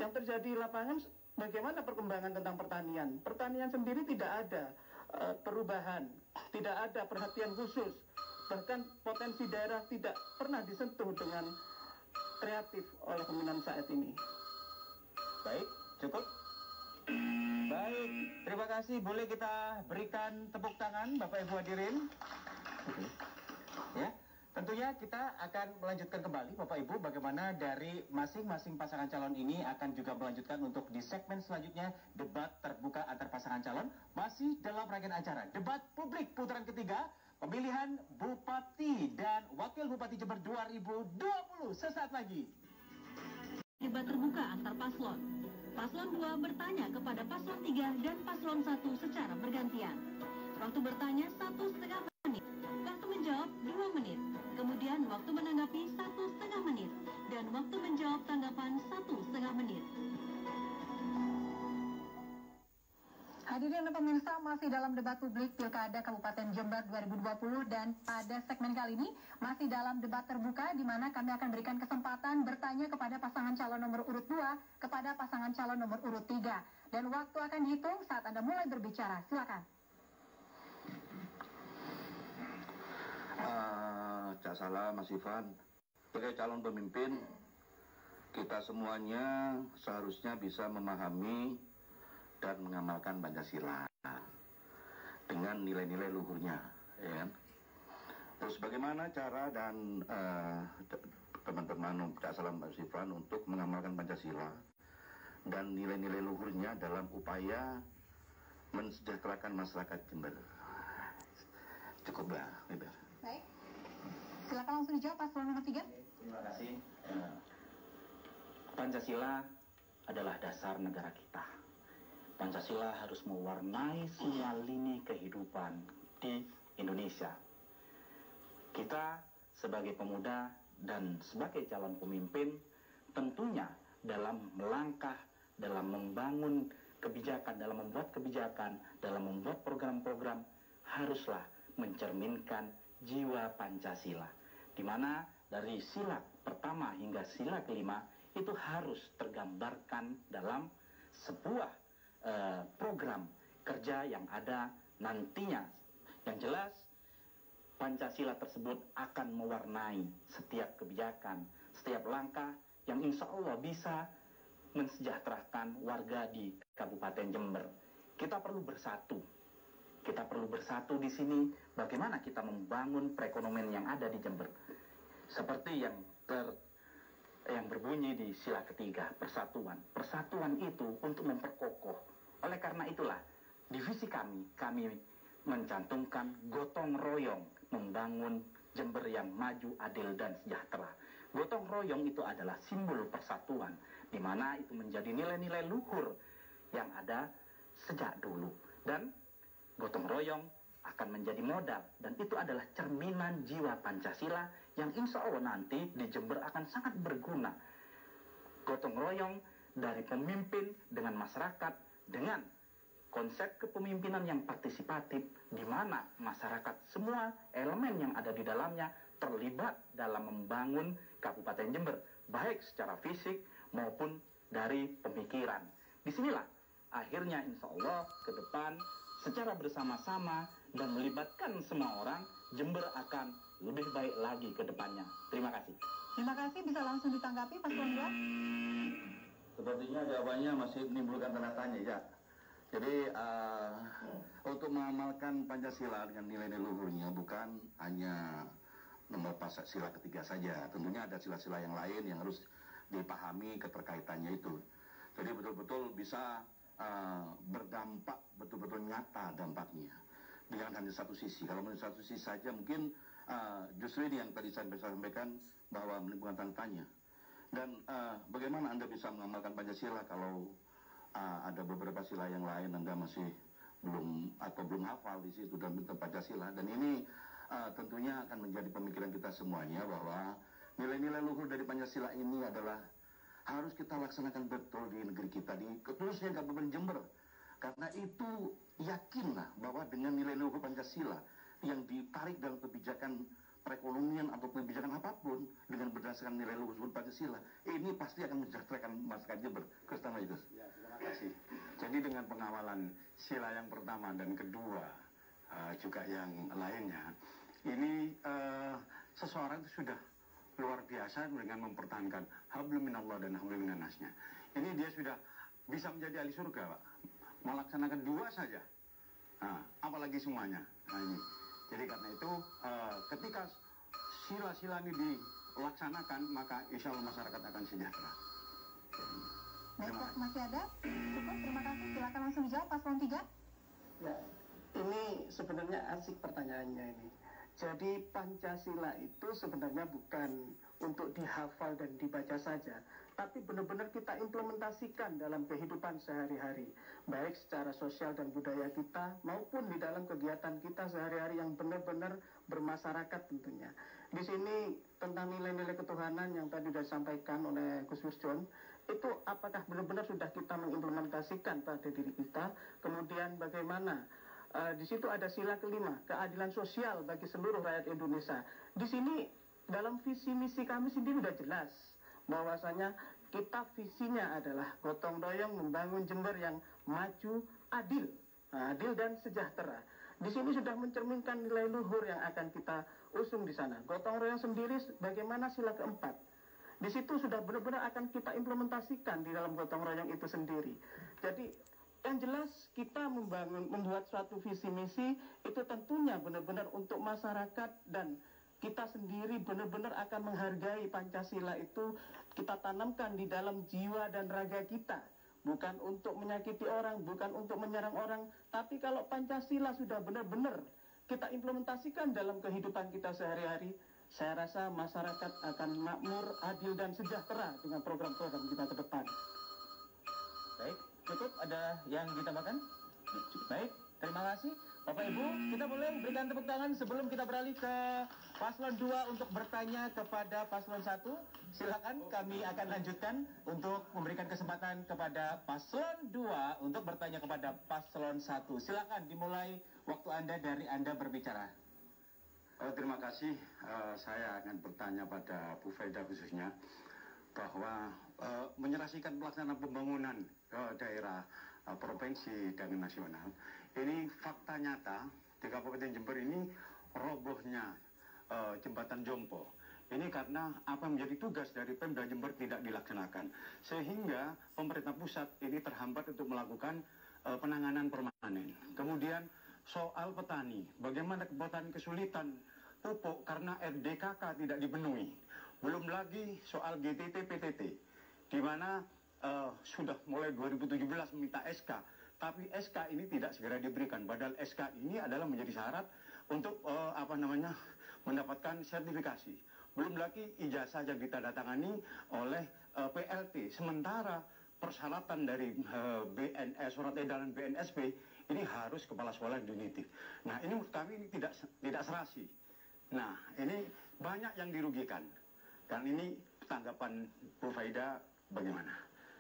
yang terjadi di lapangan, bagaimana perkembangan tentang pertanian? Pertanian sendiri tidak ada perubahan, tidak ada perhatian khusus. Bahkan potensi daerah tidak pernah disentuh dengan kreatif oleh pemerintahan saat ini. Baik, cukup. Baik, terima kasih. Boleh kita berikan tepuk tangan Bapak Ibu hadirin. Ya, tentunya kita akan melanjutkan kembali Bapak Ibu bagaimana dari masing-masing pasangan calon ini akan juga melanjutkan untuk di segmen selanjutnya debat terbuka antar pasangan calon masih dalam rangkaian acara debat publik putaran ketiga pemilihan Bupati dan Wakil Bupati Jember 2020 sesaat lagi. Debat terbuka antar paslon. Paslon 2 bertanya kepada paslon 3 dan paslon 1 secara bergantian. Waktu bertanya 1,5 menit. Waktu menjawab 2 menit. Kemudian waktu menanggapi 1,5 menit. Dan waktu menjawab tanggapan 1,5 menit. Hadirin dan pemirsa, masih dalam debat publik Pilkada Kabupaten Jember 2020 dan pada segmen kali ini masih dalam debat terbuka di mana kami akan berikan kesempatan bertanya kepada pasangan calon nomor urut 2 kepada pasangan calon nomor urut 3. Dan waktu akan dihitung saat Anda mulai berbicara. Silakan. Cak Salah, Mas Ivan, sebagai calon pemimpin, kita semuanya seharusnya bisa memahami dan mengamalkan Pancasila dengan nilai-nilai luhurnya, ya kan? Terus bagaimana cara dan teman-teman Cak Salah, Mas Ivan untuk mengamalkan Pancasila dan nilai-nilai luhurnya dalam upaya mensejahterakan masyarakat Jember? Cukuplah, gitu. Baik, silakan langsung dijawab paslon nomor 3. Terima kasih. Pancasila adalah dasar negara kita. Pancasila harus mewarnai semua lini kehidupan di Indonesia. Kita sebagai pemuda dan sebagai calon pemimpin tentunya dalam melangkah, dalam membangun kebijakan, dalam membuat kebijakan, dalam membuat program-program haruslah mencerminkan jiwa Pancasila, di mana dari sila pertama hingga sila kelima itu harus tergambarkan dalam sebuah program kerja yang ada nantinya. Yang jelas Pancasila tersebut akan mewarnai setiap kebijakan, setiap langkah yang insya Allah bisa mensejahterakan warga di Kabupaten Jember. Kita perlu bersatu. Kita perlu bersatu di sini bagaimana kita membangun perekonomian yang ada di Jember. Seperti yang yang berbunyi di sila ketiga, persatuan. Persatuan itu untuk memperkokoh. Oleh karena itulah, divisi kami mencantumkan gotong royong membangun Jember yang maju, adil, dan sejahtera. Gotong royong itu adalah simbol persatuan, di mana itu menjadi nilai-nilai luhur yang ada sejak dulu. Dan gotong royong akan menjadi modal, dan itu adalah cerminan jiwa Pancasila yang insya Allah nanti di Jember akan sangat berguna. Gotong royong dari pemimpin dengan masyarakat, dengan konsep kepemimpinan yang partisipatif, di mana masyarakat semua elemen yang ada di dalamnya terlibat dalam membangun Kabupaten Jember, baik secara fisik maupun dari pemikiran. Disinilah akhirnya insya Allah ke depan secara bersama-sama dan melibatkan semua orang, Jember akan lebih baik lagi ke depannya. Terima kasih. Terima kasih, bisa langsung ditanggapi Paslon 2. Sepertinya jawabannya masih menimbulkan tanda tanya, ya. Jadi untuk mengamalkan Pancasila dengan nilai-nilai luhurnya bukan hanya nomor sila ketiga saja. Tentunya ada sila-sila yang lain yang harus dipahami keterkaitannya itu. Jadi betul-betul bisa berdampak, betul-betul nyata dampaknya. Dengan hanya satu sisi. Kalau hanya satu sisi saja mungkin justru ini yang tadi saya sampaikan bahwa menimbulkan tanda tanya. Dan bagaimana Anda bisa mengamalkan Pancasila kalau ada beberapa sila yang lain Anda masih belum hafal di situ dalam bentuk Pancasila. Dan ini tentunya akan menjadi pemikiran kita semuanya bahwa nilai-nilai luhur dari Pancasila ini adalah harus kita laksanakan betul di negeri kita, khususnya Kabupaten Jember. Karena itu yakinlah bahwa dengan nilai luhur Pancasila yang ditarik dalam kebijakan perekonomian atau kebijakan apapun dengan berdasarkan nilai luhur Pancasila, ini pasti akan mensejahterakan masyarakat Jember. Ya, terima kasih. Jadi dengan pengawalan sila yang pertama dan kedua juga yang lainnya, ini seseorang itu sudah luar biasa dengan mempertahankan hablum minallah dan hablum minannasnya. Ini dia sudah bisa menjadi ahli surga, Pak. Melaksanakan dua saja. Nah, apalagi semuanya. Nah, ini. Jadi karena itu ketika sila-sila ini dilaksanakan, maka insya Allah masyarakat akan sejahtera. Baik, masih ada? Cukup, terima kasih. Silakan langsung dijawab Paslon 3. Ya, ini sebenarnya asik pertanyaannya ini. Jadi Pancasila itu sebenarnya bukan untuk dihafal dan dibaca saja, tapi benar-benar kita implementasikan dalam kehidupan sehari-hari, baik secara sosial dan budaya kita, maupun di dalam kegiatan kita sehari-hari yang benar-benar bermasyarakat tentunya. Di sini tentang nilai-nilai ketuhanan yang tadi sudah disampaikan oleh Gus Wirjon, itu apakah benar-benar sudah kita mengimplementasikan pada diri kita, kemudian bagaimana di situ ada sila kelima, keadilan sosial bagi seluruh rakyat Indonesia. Di sini dalam visi misi kami sendiri sudah jelas bahwasanya kita visinya adalah gotong royong membangun Jember yang maju, adil dan sejahtera. Di sini sudah mencerminkan nilai luhur yang akan kita usung di sana. Gotong royong sendiri bagaimana sila keempat. Di situ sudah benar-benar akan kita implementasikan di dalam gotong royong itu sendiri. Jadi yang jelas kita membuat suatu visi misi itu tentunya benar-benar untuk masyarakat, dan kita sendiri benar-benar akan menghargai Pancasila itu kita tanamkan di dalam jiwa dan raga kita. Bukan untuk menyakiti orang, bukan untuk menyerang orang, tapi kalau Pancasila sudah benar-benar kita implementasikan dalam kehidupan kita sehari-hari, saya rasa masyarakat akan makmur, adil dan sejahtera dengan program-program kita ke depan. Baik, cukup, ada yang ditambahkan? Baik, terima kasih. Bapak Ibu, kita boleh berikan tepuk tangan sebelum kita beralih ke Paslon 2 untuk bertanya kepada Paslon 1. Silakan, kami akan lanjutkan untuk memberikan kesempatan kepada Paslon 2 untuk bertanya kepada Paslon 1. Silakan dimulai waktu Anda dari Anda berbicara. Terima kasih. Saya akan bertanya pada Bu Faida khususnya bahwa menyelesaikan pelaksanaan pembangunan daerah provinsi dan nasional, ini fakta nyata di Kabupaten Jember ini robohnya jembatan Jompo. Ini karena apa menjadi tugas dari Pemda Jember tidak dilaksanakan, sehingga pemerintah pusat ini terhambat untuk melakukan penanganan permanen. Kemudian soal petani, bagaimana petani kesulitan pupuk karena RDKK tidak dipenuhi. Belum lagi soal GTT PTT, di mana sudah mulai 2017 meminta SK, tapi SK ini tidak segera diberikan. Padahal SK ini adalah menjadi syarat untuk mendapatkan sertifikasi. Belum lagi ijazah yang ditandatangani oleh PLT. Sementara persyaratan dari BNS, surat edaran BNSP ini harus kepala sekolah definitif. Nah, ini menurut kami ini tidak serasi. Nah, ini banyak yang dirugikan. Dan ini tanggapan Bu Faida bagaimana?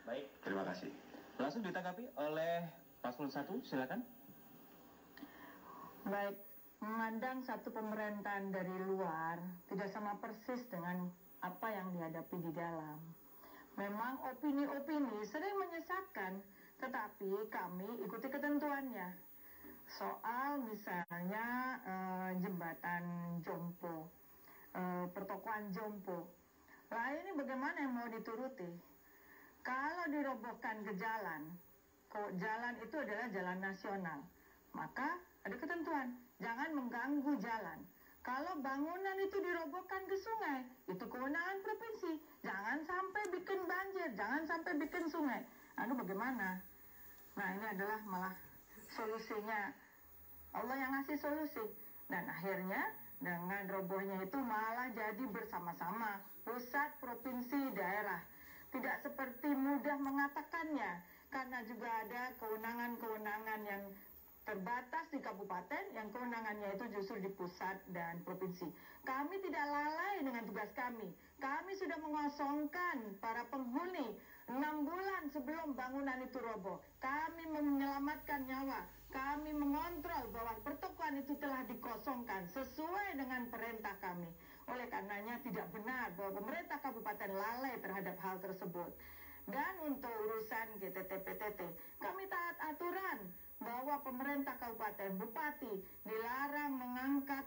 Baik, terima kasih. Langsung ditanggapi oleh Paslon 1, silakan. Baik, memandang satu pemerintahan dari luar tidak sama persis dengan apa yang dihadapi di dalam. Memang opini-opini sering menyesatkan, tetapi kami ikuti ketentuannya. Soal misalnya jembatan Jompo, pertokoan Jompo. Lah ini bagaimana yang mau dituruti? Kalau dirobohkan ke jalan itu adalah jalan nasional, maka ada ketentuan, jangan mengganggu jalan. Kalau bangunan itu dirobohkan ke sungai, itu kewenangan provinsi. Jangan sampai bikin banjir, jangan sampai bikin sungai. Lalu bagaimana? Nah, ini adalah malah solusinya. Allah yang ngasih solusi. Dan akhirnya dengan robohnya itu malah jadi bersama-sama pusat, provinsi, daerah. Tidak seperti mudah mengatakannya, karena juga ada kewenangan-kewenangan yang terbatas di kabupaten, yang kewenangannya itu justru di pusat dan provinsi. Kami tidak lalai dengan tugas kami. Kami sudah mengosongkan para penghuni 6 bulan sebelum bangunan itu roboh. Kami menyelamatkan nyawa. Kami mengontrol bahwa pertokoan itu telah dikosongkan sesuai dengan perintah kami. Oleh karenanya tidak benar bahwa pemerintah kabupaten lalai terhadap hal tersebut. Dan untuk urusan GTT PTT, kami taat aturan bahwa pemerintah kabupaten, bupati dilarang mengangkat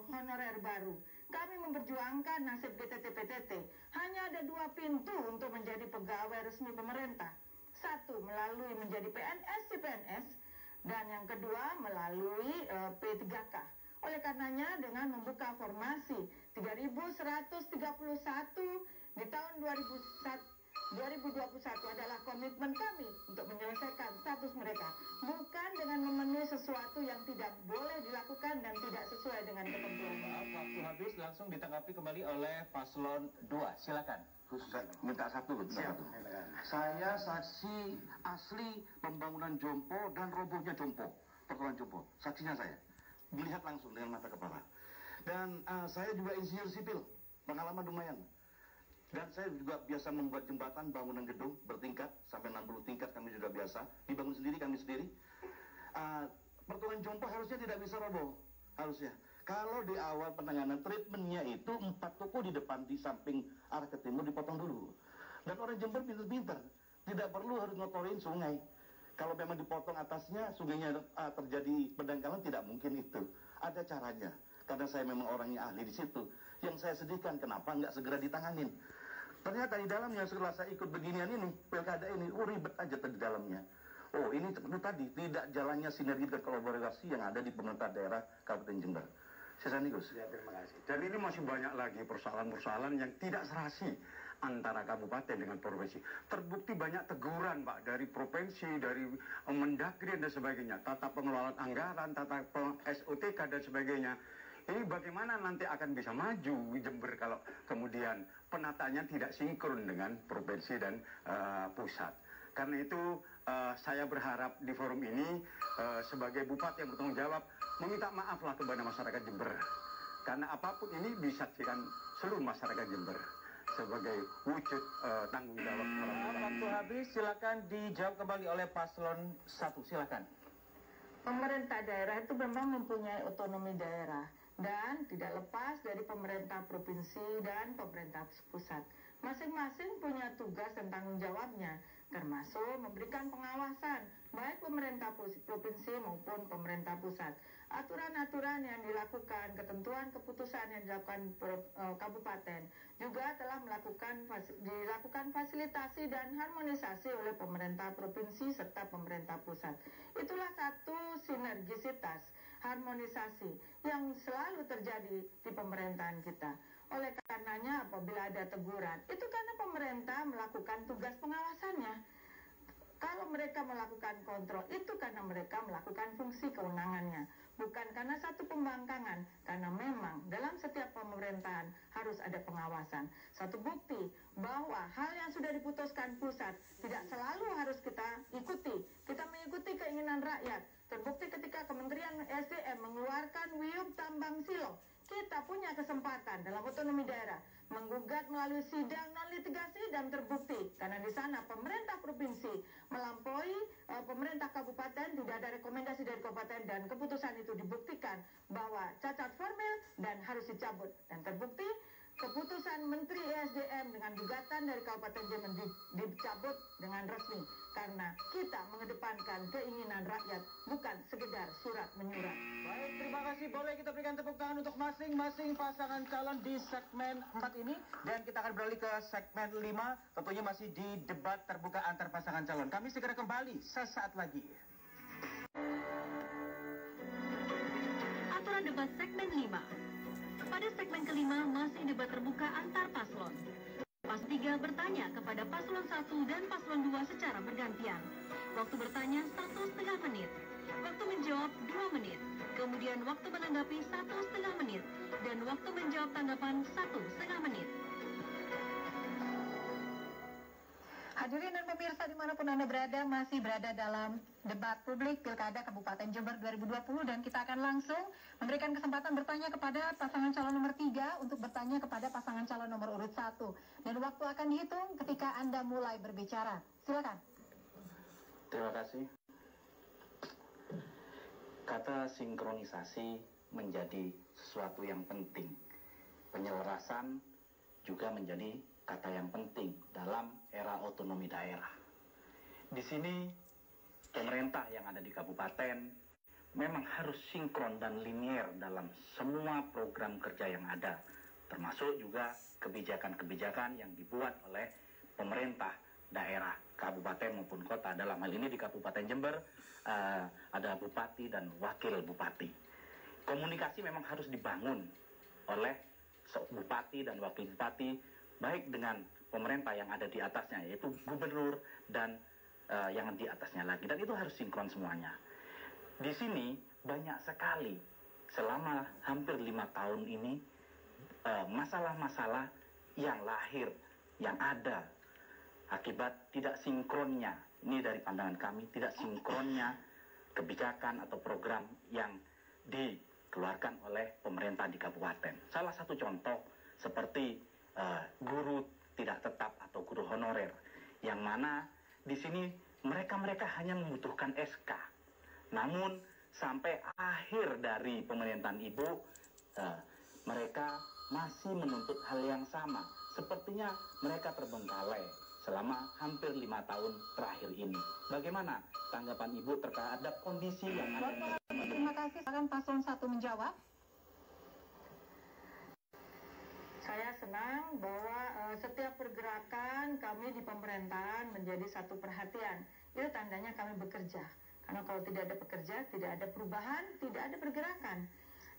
honorer baru. Kami memperjuangkan nasib GTT PTT. Hanya ada 2 pintu untuk menjadi pegawai resmi pemerintah. 1 melalui menjadi PNS, CPNS, dan yang kedua melalui P3K. Oleh karenanya dengan membuka formasi 3.131 di tahun 2021 adalah komitmen kami untuk menyelesaikan status mereka, bukan dengan memenuhi sesuatu yang tidak boleh dilakukan dan tidak sesuai dengan ketentuan. Maaf, waktu habis, langsung ditanggapi kembali oleh Paslon 2, silakan. Minta satu. Saya saksi asli pembangunan Jompo dan robohnya Jompo, pertokoan Jompo. Saksinya saya, melihat langsung dengan mata kepala. Dan saya juga insinyur sipil, pengalaman lumayan. Dan saya juga biasa membuat jembatan, bangunan gedung bertingkat, sampai 60 tingkat kami juga biasa. Dibangun sendiri, kami sendiri. Pertokoan Jompo harusnya tidak bisa roboh, harusnya. Kalau di awal penanganan treatmentnya itu 4 toko di depan, di samping arah ke timur dipotong dulu. Dan orang Jember pintar-pintar, tidak perlu harus ngotorin sungai. Kalau memang dipotong atasnya, sungainya terjadi pendangkalan, tidak mungkin itu. Ada caranya, karena saya memang orangnya ahli di situ. Yang saya sedihkan, kenapa nggak segera ditanganin? Ternyata di dalamnya setelah saya ikut beginian ini, pilkada ini, ribet aja di dalamnya. Oh, ini tadi tidak jalannya sinergi dan kolaborasi yang ada di pemerintah daerah Kabupaten Jember. Sisa Gus. Ya, terima kasih. Dan ini masih banyak lagi persoalan-persoalan yang tidak serasi antara kabupaten dengan provinsi. Terbukti banyak teguran, Pak, dari provinsi, dari Mendagri dan sebagainya, tata pengelolaan anggaran, tata SOTK dan sebagainya. Ini bagaimana nanti akan bisa maju Jember kalau kemudian penataannya tidak sinkron dengan provinsi dan pusat. Karena itu saya berharap di forum ini sebagai bupati yang bertanggung jawab meminta maaflah kepada masyarakat Jember. Karena apapun ini disaksikan seluruh masyarakat Jember sebagai wujud tanggung jawab. Waktu habis, silakan dijawab kembali oleh Paslon 1, silakan. Pemerintah daerah itu memang mempunyai otonomi daerah dan tidak lepas dari pemerintah provinsi dan pemerintah pusat. Masing-masing punya tugas dan tanggung jawabnya, termasuk memberikan pengawasan baik pemerintah provinsi maupun pemerintah pusat. Aturan-aturan yang dilakukan, ketentuan keputusan yang dilakukan kabupaten juga telah dilakukan fasilitasi dan harmonisasi oleh pemerintah provinsi serta pemerintah pusat. Itulah satu sinergisitas, harmonisasi yang selalu terjadi di pemerintahan kita. Oleh karenanya apabila ada teguran, itu karena pemerintah melakukan tugas pengawasannya. Kalau mereka melakukan kontrol, itu karena mereka melakukan fungsi kewenangannya. Bukan karena satu pembangkangan, karena memang dalam setiap pemerintahan harus ada pengawasan. Satu bukti bahwa hal yang sudah diputuskan pusat tidak selalu harus kita ikuti. Kita mengikuti keinginan rakyat. Terbukti ketika Kementerian SDM mengeluarkan WIUP tambang silo, kita punya kesempatan dalam otonomi daerah menggugat melalui sidang non litigasi dan terbukti karena di sana pemerintah provinsi melampaui pemerintah kabupaten, tidak ada rekomendasi dari kabupaten dan keputusan itu dibuktikan bahwa cacat formil dan harus dicabut, dan terbukti keputusan Menteri ESDM dengan gugatan dari Kabupaten Jember dicabut dengan resmi karena kita mengedepankan keinginan rakyat, bukan sekedar surat menyurat. Baik, terima kasih. Boleh kita berikan tepuk tangan untuk masing-masing pasangan calon di segmen 4 ini. Dan kita akan beralih ke segmen 5, tentunya masih di debat terbuka antar pasangan calon. Kami segera kembali sesaat lagi. Aturan debat segmen 5. Pada segmen kelima masih debat terbuka antar paslon. Paslon 3 bertanya kepada paslon 1 dan paslon 2 secara bergantian. Waktu bertanya 1,5 menit. Waktu menjawab 2 menit. Kemudian waktu menanggapi 1,5 menit. Dan waktu menjawab tanggapan 1,5 menit. Hadirin dan pemirsa dimanapun Anda berada, masih berada dalam debat publik Pilkada Kabupaten Jember 2020 dan kita akan langsung memberikan kesempatan bertanya kepada pasangan calon nomor 3 untuk bertanya kepada pasangan calon nomor urut 1. Dan waktu akan dihitung ketika Anda mulai berbicara. Silakan. Terima kasih. Kata sinkronisasi menjadi sesuatu yang penting. Penyelarasan juga menjadi kata yang penting dalam era otonomi daerah. Di sini pemerintah yang ada di kabupaten memang harus sinkron dan linier dalam semua program kerja yang ada, termasuk juga kebijakan-kebijakan yang dibuat oleh pemerintah daerah, kabupaten maupun kota. Dalam hal ini di Kabupaten Jember ada bupati dan wakil bupati. Komunikasi memang harus dibangun oleh bupati dan wakil bupati, baik dengan pemerintah yang ada di atasnya, yaitu gubernur dan yang di atasnya lagi. Dan itu harus sinkron semuanya. Di sini banyak sekali selama hampir 5 tahun ini masalah-masalah yang lahir, yang ada akibat tidak sinkronnya, ini dari pandangan kami, tidak sinkronnya kebijakan atau program yang dikeluarkan oleh pemerintah di kabupaten. Salah satu contoh seperti guru tidak tetap atau guru honorer, yang mana di sini mereka hanya membutuhkan SK. Namun sampai akhir dari pemerintahan Ibu, mereka masih menuntut hal yang sama. Sepertinya mereka terbengkalai selama hampir 5 tahun terakhir ini. Bagaimana tanggapan Ibu terhadap kondisi yang ada? Terima kasih. Silakan paslon 1 menjawab. Saya senang bahwa setiap pergerakan kami di pemerintahan menjadi satu perhatian. Itu tandanya kami bekerja. Karena kalau tidak ada pekerja, tidak ada perubahan, tidak ada pergerakan.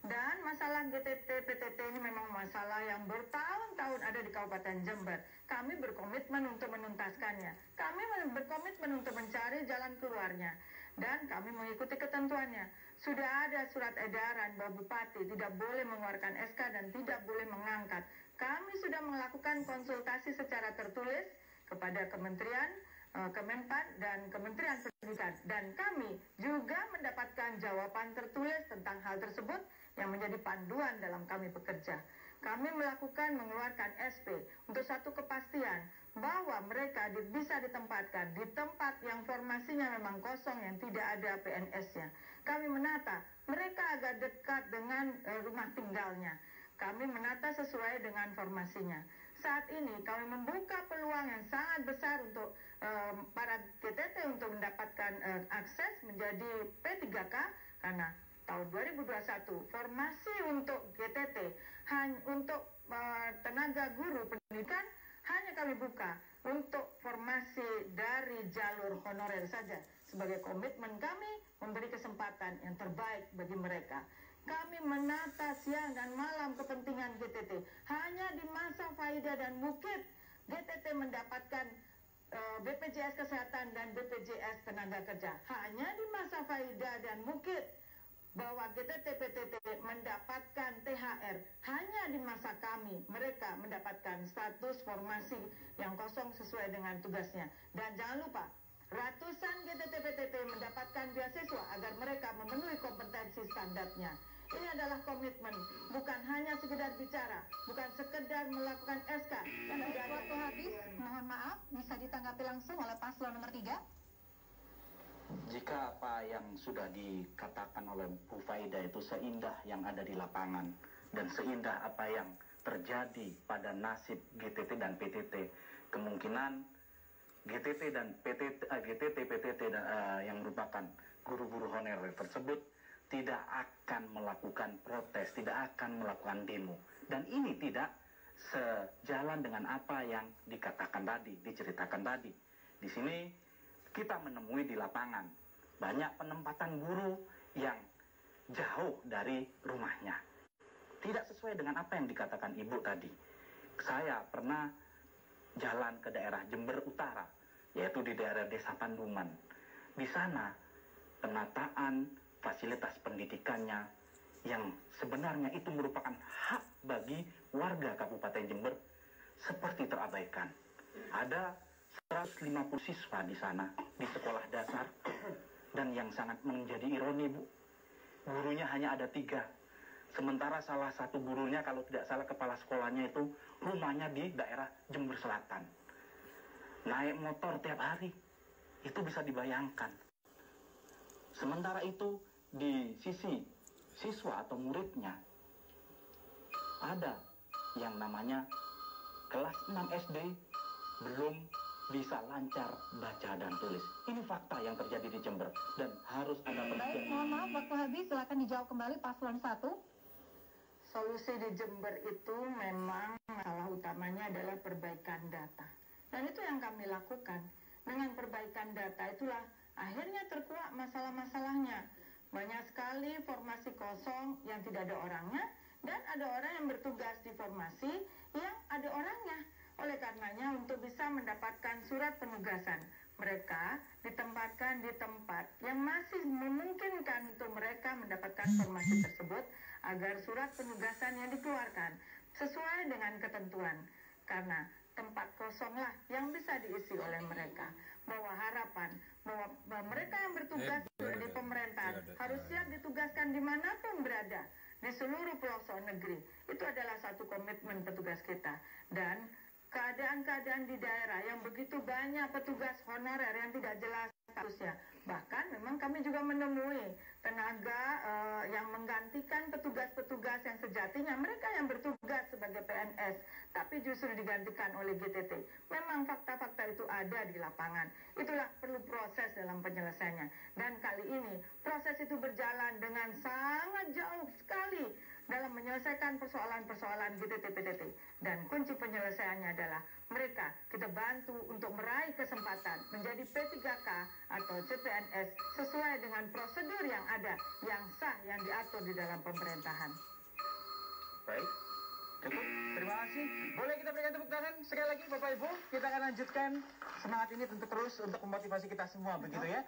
Dan masalah GTT, PTT ini memang masalah yang bertahun-tahun ada di Kabupaten Jember. Kami berkomitmen untuk menuntaskannya. Kami berkomitmen untuk mencari jalan keluarnya. Dan kami mengikuti ketentuannya. Sudah ada surat edaran bahwa Bupati tidak boleh mengeluarkan SK dan tidak boleh mengangkat. Kami sudah melakukan konsultasi secara tertulis kepada Kementerian Kemenpan dan Kementerian Pendidikan. Dan kami juga mendapatkan jawaban tertulis tentang hal tersebut yang menjadi panduan dalam kami bekerja. Kami melakukan mengeluarkan SP untuk satu kepastian bahwa mereka bisa ditempatkan di tempat yang formasinya memang kosong, yang tidak ada PNS-nya. Kami menata mereka agak dekat dengan rumah tinggalnya. Kami menata sesuai dengan formasinya. Saat ini kami membuka peluang yang sangat besar untuk para GTT untuk mendapatkan akses menjadi P3K, karena tahun 2021 formasi untuk GTT untuk tenaga guru pendidikan hanya kami buka untuk formasi dari jalur honorer saja, sebagai komitmen kami memberi kesempatan yang terbaik bagi mereka. kami menata siang dan malam kepentingan GTT. Hanya di masa Faida dan Mukit, GTT mendapatkan BPJS Kesehatan dan BPJS Tenaga Kerja. Hanya di masa Faida dan Mukit bahwa GTT PTT mendapatkan THR. Hanya di masa kami mereka mendapatkan status formasi yang kosong sesuai dengan tugasnya. Dan jangan lupa, ratusan GTT PTT mendapatkan beasiswa agar mereka memenuhi kompetensi standarnya. Ini adalah komitmen, bukan hanya sekedar bicara, bukan sekedar melakukan SK. Dan waktu habis, mohon maaf, bisa ditanggapi langsung oleh paslon nomor 3. Jika apa yang sudah dikatakan oleh Bu Faida itu seindah yang ada di lapangan dan seindah apa yang terjadi pada nasib GTT dan PTT, kemungkinan GTT dan PTT yang merupakan guru-guru honorer tersebut tidak akan melakukan protes, tidak akan melakukan demo. Dan ini tidak sejalan dengan apa yang dikatakan tadi, diceritakan tadi. Di sini kita menemui di lapangan banyak penempatan guru yang jauh dari rumahnya. Tidak sesuai dengan apa yang dikatakan Ibu tadi. Saya pernah jalan ke daerah Jember Utara, yaitu di daerah Desa Panduman. Di sana penataan fasilitas pendidikannya yang sebenarnya itu merupakan hak bagi warga Kabupaten Jember seperti terabaikan. Ada 150 siswa di sana, di sekolah dasar, dan yang sangat menjadi ironi, Bu, gurunya hanya ada 3. Sementara salah satu gurunya, kalau tidak salah kepala sekolahnya itu rumahnya di daerah Jember Selatan. Naik motor tiap hari, itu bisa dibayangkan. Sementara itu di sisi siswa atau muridnya ada yang namanya kelas 6 SD belum bisa lancar baca dan tulis. Ini fakta yang terjadi di Jember dan harus ada Baik, mohon maaf, waktu habis, silakan dijawab kembali paslon 1. Solusi di Jember itu memang masalah utamanya adalah perbaikan data. Dan itu yang kami lakukan. Dengan perbaikan data itulah akhirnya terkuak masalah-masalahnya. Banyak sekali formasi kosong yang tidak ada orangnya, dan ada orang yang bertugas di formasi yang ada orangnya. Oleh karenanya, untuk bisa mendapatkan surat penugasan, mereka ditempatkan di tempat yang masih memungkinkan untuk mereka mendapatkan formasi tersebut agar surat penugasan yang dikeluarkan sesuai dengan ketentuan. Karena tempat kosonglah yang bisa diisi oleh mereka. Bahwa harapan bahwa mereka yang bertugas di pemerintahan harus siap ditugaskan dimanapun berada di seluruh pelosok negeri. Itu adalah satu komitmen petugas kita. Dan keadaan-keadaan di daerah yang begitu banyak petugas honorer yang tidak jelas statusnya. Bahkan memang kami juga menemui tenaga yang menggantikan petugas-petugas yang sejatinya mereka yang bertugas sebagai PNS, tapi justru digantikan oleh GTT. Memang fakta-fakta itu ada di lapangan. Itulah perlu proses dalam penyelesaiannya. Dan kali ini proses itu berjalan dengan sangat jauh sekali dalam menyelesaikan persoalan-persoalan GTT-PTT. Dan kunci penyelesaiannya adalah mereka kita bantu untuk meraih kesempatan menjadi P3K atau CPNS sesuai dengan prosedur yang ada, yang sah, yang diatur di dalam pemerintahan. Baik, cukup. Terima kasih. Boleh kita berikan tepuk tangan sekali lagi Bapak Ibu. Kita akan lanjutkan semangat ini tentu terus untuk memotivasi kita semua, begitu ya.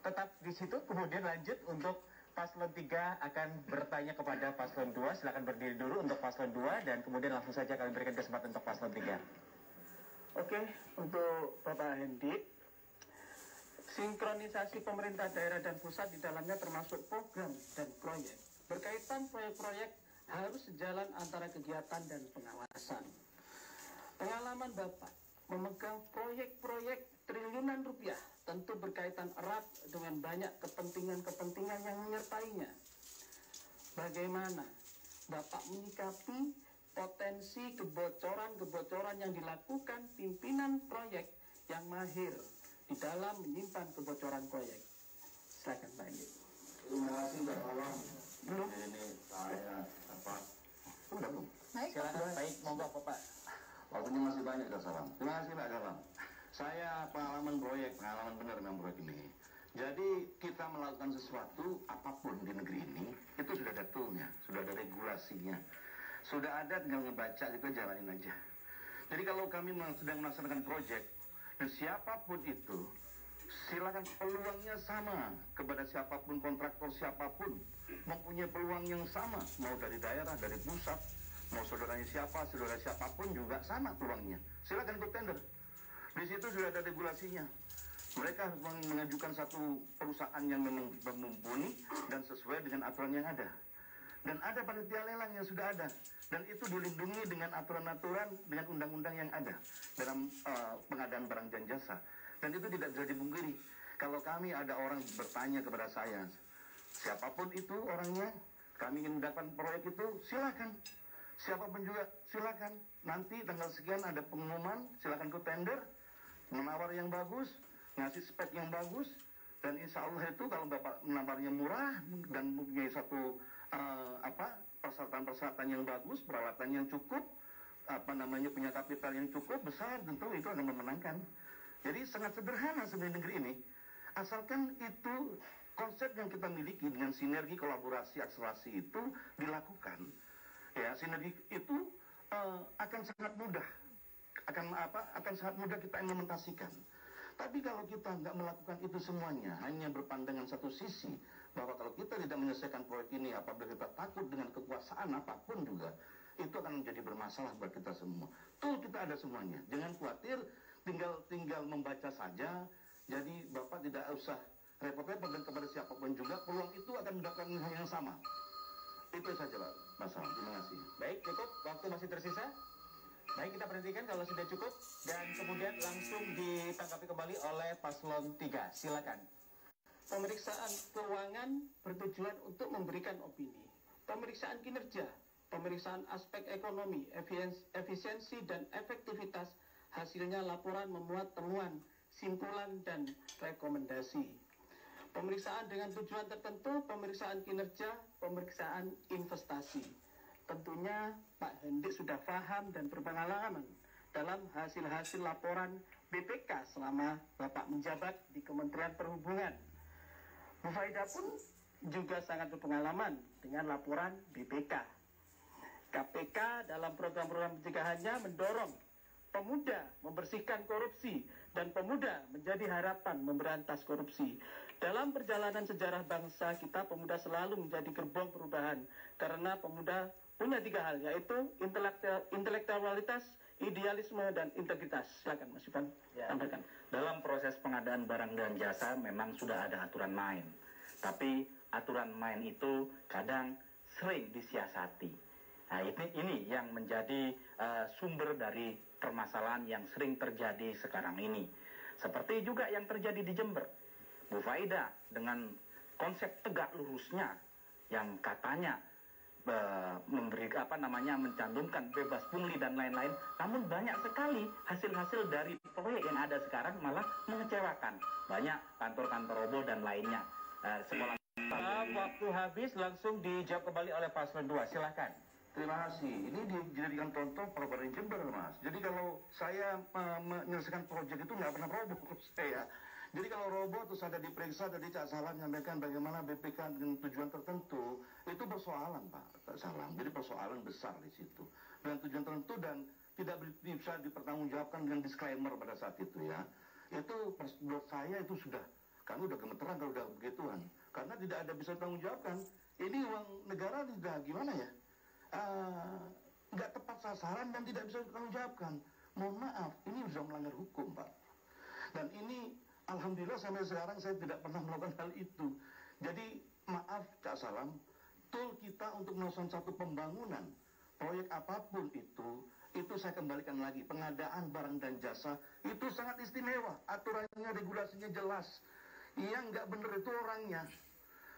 Tetap di situ, kemudian lanjut untuk Paslon 3 akan bertanya kepada Paslon 2. Silakan berdiri dulu untuk Paslon 2 dan kemudian langsung saja kami berikan kesempatan untuk Paslon 3. Oke, untuk Bapak Hendi, sinkronisasi pemerintah daerah dan pusat di dalamnya termasuk program dan proyek. Berkaitan proyek-proyek harus sejalan antara kegiatan dan pengawasan. Pengalaman Bapak memegang proyek-proyek triliunan rupiah tentu berkaitan erat dengan banyak kepentingan-kepentingan yang menyertainya. Bagaimana Bapak menyikapi potensi kebocoran-kebocoran yang dilakukan pimpinan proyek yang mahir di dalam menyimpan kebocoran proyek? Silakan Pak Edi. Terima kasih Mbak Awang. Belum? Ini saya apa? Udah belum? Baik, Silakan, baik, monggo Bapak. Waktunya masih banyak Kak Salam. Terima kasih Mbak Salam. Saya pengalaman benar memang proyek ini. Jadi kita melakukan sesuatu apapun di negeri ini itu sudah ada toolnya. regulasinya. Sudah ada, tinggal ngebaca juga, jalanin aja. Jadi kalau kami sedang melaksanakan proyek, dan siapapun itu, silakan peluangnya sama kepada siapapun, kontraktor siapapun, mempunyai peluang yang sama, mau dari daerah, dari pusat, mau saudaranya siapa, saudara siapapun juga sama peluangnya. Silakan ikut tender. Di situ sudah ada regulasinya. Mereka harus mengajukan satu perusahaan yang memang mumpuni dan sesuai dengan aturan yang ada. Dan ada panitia lelang yang sudah ada. Dan itu dilindungi dengan aturan-aturan, dengan undang-undang yang ada dalam pengadaan barang dan jasa. Dan itu tidak bisa dipungkiri. Kalau kami ada orang bertanya kepada saya, siapapun itu orangnya, kami ingin mendapatkan proyek itu, silakan. Siapapun juga, silakan. Nanti tanggal sekian ada pengumuman, silakan ke tender, menawar yang bagus, ngasih spek yang bagus, dan insya Allah itu kalau Bapak menawarnya murah dan mempunyai satu persyaratan-persyaratan yang bagus, peralatan yang cukup, punya kapital yang cukup besar, tentu itu akan memenangkan. Jadi sangat sederhana sebenarnya negeri ini, asalkan itu konsep yang kita miliki dengan sinergi, kolaborasi, akselerasi itu dilakukan. Ya, sinergi itu akan sangat mudah, akan sangat mudah kita implementasikan. Tapi kalau kita nggak melakukan itu semuanya, hanya berpandangan satu sisi, bahwa kalau kita tidak menyelesaikan proyek ini, apabila kita takut dengan kekuasaan apapun juga, itu akan menjadi bermasalah buat kita semua. Tuh kita ada semuanya, jangan khawatir, tinggal membaca saja. Jadi Bapak tidak usah repot-repot, dan kepada siapapun juga peluang itu akan mendapatkan hal yang sama. Itu saja Pak Mas Salam, terima kasih. Baik, cukup, waktu masih tersisa. Baik, kita perhentikan kalau sudah cukup, dan kemudian langsung ditanggapi kembali oleh Paslon 3. Silakan. Pemeriksaan keuangan bertujuan untuk memberikan opini. Pemeriksaan kinerja, pemeriksaan aspek ekonomi, efisiensi dan efektivitas, hasilnya laporan memuat temuan, simpulan dan rekomendasi. Pemeriksaan dengan tujuan tertentu, pemeriksaan kinerja, pemeriksaan investasi. Tentunya Pak Hendik sudah paham dan berpengalaman dalam hasil-hasil laporan BPK selama Bapak menjabat di Kementerian Perhubungan. Bu Faida pun juga sangat berpengalaman dengan laporan BPK. KPK dalam program-program pencegahannya mendorong pemuda membersihkan korupsi dan pemuda menjadi harapan memberantas korupsi. Dalam perjalanan sejarah bangsa kita, pemuda selalu menjadi gerbong perubahan karena pemuda punya 3 hal, yaitu intelektualitas, idealisme, dan integritas. Silakan Mas Ivan, sampaikan. Dalam proses pengadaan barang dan jasa memang sudah ada aturan main, tapi aturan main itu kadang sering disiasati. Nah, ini yang menjadi sumber dari permasalahan yang sering terjadi sekarang ini. Seperti juga yang terjadi di Jember. Bu Faida dengan konsep tegak lurusnya yang katanya mencantumkan bebas pungli dan lain-lain, namun banyak sekali hasil-hasil dari proyek yang ada sekarang malah mengecewakan. Banyak kantor-kantor roboh dan lainnya. Sekolah. Waktu habis, langsung dijawab kembali oleh Paslon 2. Silakan. Terima kasih. Ini dijadikan contoh Properti Jember, Mas. Jadi kalau saya menyelesaikan proyek itu nggak pernah roboh saya. Jadi kalau roboh terus ada diperiksa, tadi Cak Salam menyampaikan bagaimana BPK dengan tujuan tertentu, itu persoalan Pak Cak Salam. Jadi persoalan besar di situ. Dengan tujuan tertentu dan tidak bisa dipertanggungjawabkan dengan disclaimer pada saat itu ya. Itu menurut saya itu sudah, kami udah gemeteran kalau udah begituan. Karena tidak ada bisa ditanggungjawabkan. Ini uang negara sudah gimana ya? Nggak tepat sasaran dan tidak bisa ditanggungjawabkan. Mohon maaf, ini sudah melanggar hukum Pak. Dan ini alhamdulillah sampai sekarang saya tidak pernah melakukan hal itu. Jadi maaf Cak Salam, tool kita untuk melakukan satu pembangunan proyek apapun itu saya kembalikan lagi, pengadaan barang dan jasa itu sangat istimewa, aturannya, regulasinya jelas. Yang nggak benar itu orangnya.